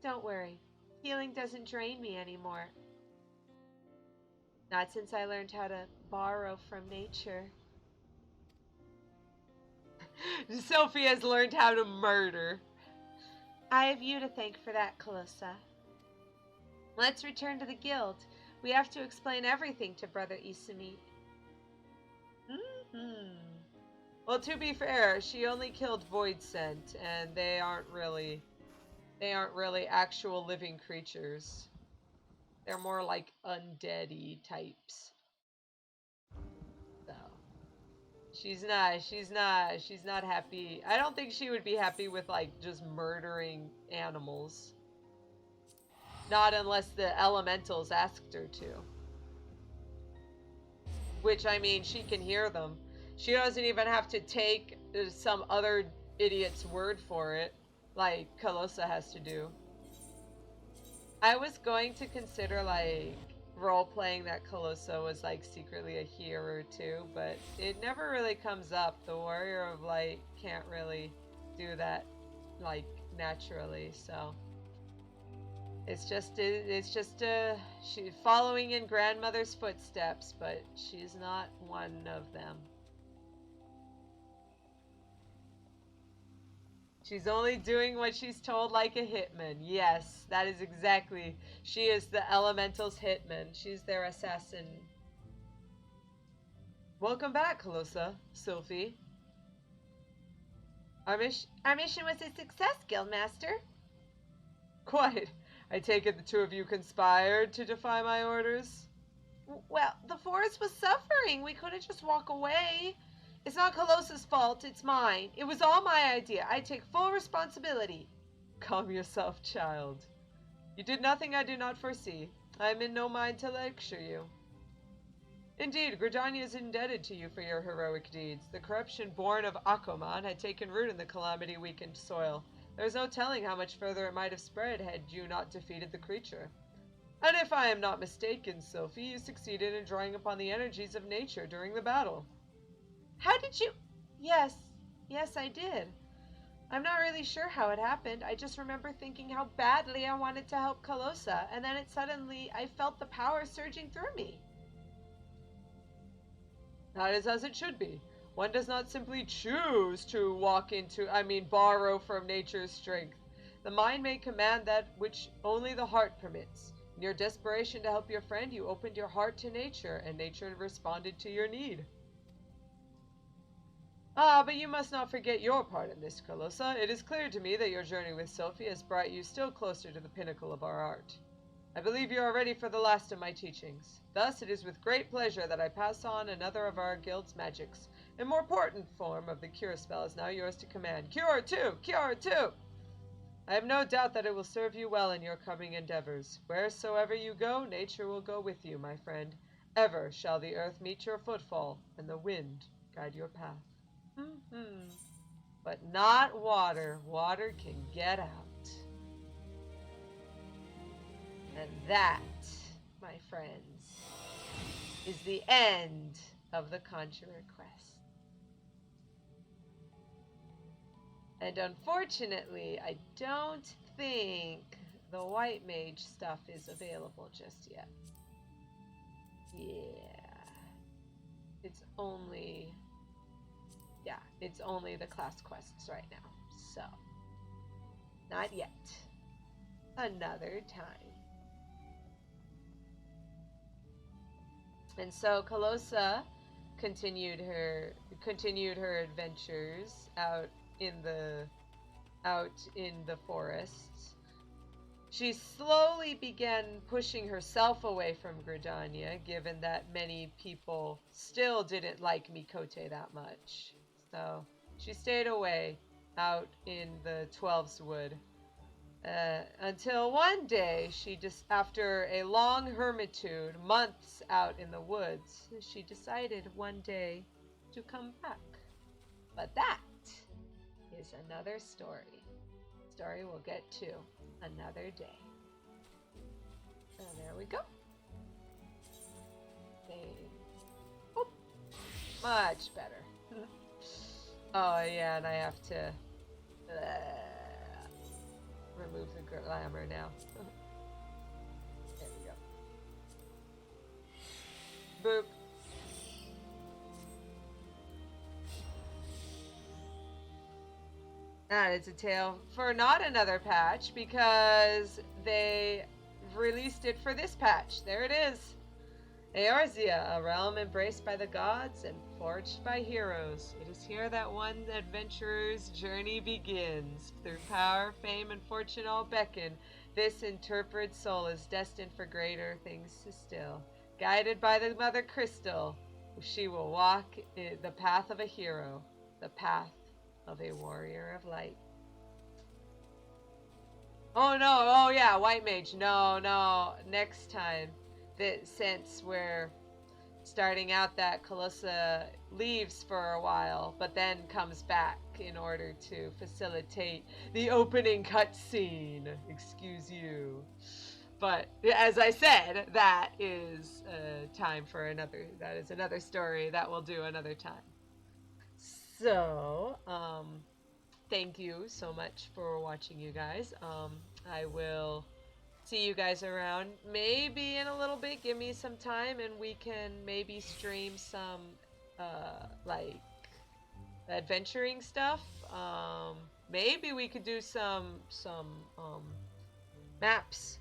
Don't worry. Healing doesn't drain me anymore. Not since I learned how to borrow from nature. Sophie has learned how to murder. I have you to thank for that, Calosa. Let's return to the guild. We have to explain everything to Brother Izumi. Well, to be fair, she only killed Void Scent, and they aren't really actual living creatures. They're more like undead-y types. So she's not happy. I don't think she would be happy with like just murdering animals. Not unless the elementals asked her to. Which, I mean, she can hear them. She doesn't even have to take some other idiot's word for it, like Calosa has to do. I was going to consider, like, role-playing that Calosa was, like, secretly a healer, too, but it never really comes up. The Warrior of Light can't really do that, like, naturally, so... It's just she's following in grandmother's footsteps, but she's not one of them. She's only doing what she's told like a hitman. Yes, that is exactly. She is the elemental's hitman. She's their assassin. Welcome back, Calosa, Sylphie. Our mission was a success, Guildmaster. Quite. I take it the two of you conspired to defy my orders? Well, the forest was suffering. We couldn't just walk away. It's not Calosa's fault, it's mine. It was all my idea. I take full responsibility. Calm yourself, child. You did nothing I did not foresee. I am in no mind to lecture you. Indeed, Gridania is indebted to you for your heroic deeds. The corruption born of Aquaman had taken root in the calamity-weakened soil. There is no telling how much further it might have spread had you not defeated the creature. And if I am not mistaken, Sophie, you succeeded in drawing upon the energies of nature during the battle. How did you... Yes, I did.
I'm not really sure how it happened. I just remember thinking how badly I wanted to help Calosa, and then I felt the power surging through me.
That is as it should be. One does not simply choose to borrow from nature's strength. The mind may command that which only the heart permits. In your desperation to help your friend, you opened your heart to nature, and nature responded to your need. Ah, but you must not forget your part in this, Calosa. It is clear to me that your journey with Sophie has brought you still closer to the pinnacle of our art. I believe you are ready for the last of my teachings. Thus, it is with great pleasure that I pass on another of our guild's magics. A more potent form of the cure spell is now yours to command. Cure 2! Cure 2! I have no doubt that it will serve you well in your coming endeavors. Wheresoever you go, nature will go with you, my friend. Ever shall the earth meet your footfall, and the wind guide your path. But not water. Water can get out. And that, my friends, is the end of the Conjurer quest. And unfortunately, I don't think the White Mage stuff is available just yet. Yeah. It's only the class quests right now. So, not yet. Another time. And so Calosa continued her adventures out in the forests. She slowly began pushing herself away from Gridania, given that many people still didn't like Mikote that much. So she stayed away out in the 12's Wood. Until one day, after a long hermitude, months out in the woods, she decided one day to come back. But that is another story. Story we'll get to another day. And there we go. Oh, much better. Oh yeah, and I have to remove the glamour now. There we go. Boop. And it's a tale for not another patch, because they released it for this patch. There it is. Eorzea, a realm embraced by the gods and forged by heroes. It is here that one adventurer's journey begins. Through power, fame, and fortune all beckon. This interpreted soul is destined for greater things still. Guided by the Mother Crystal, she will walk the path of a hero, the path of a warrior of light. Oh no, oh yeah, White Mage. No, next time. Since we're starting out, that Calosa leaves for a while, but then comes back in order to facilitate the opening cutscene. Excuse you. But as I said, that is another story that we'll do another time. So, thank you so much for watching, you guys. I will see you guys around maybe in a little bit. Give me some time and we can maybe stream some like adventuring stuff. Maybe we could do some maps.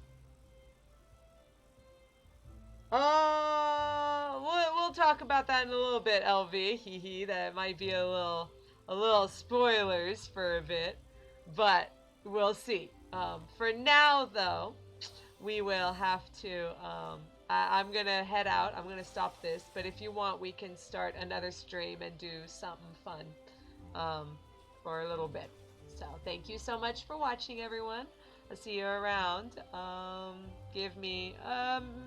We'll talk about that in a little bit, LV. Hee. That might be a little spoilers for a bit, but we'll see. For now, though, we will have to. I'm gonna head out. I'm gonna stop this. But if you want, we can start another stream and do something fun for a little bit. So thank you so much for watching, everyone. I'll see you around. Give me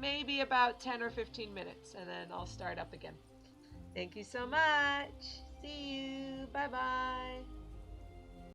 maybe about 10 or 15 minutes, and then I'll start up again. Thank you so much. See you. Bye-bye.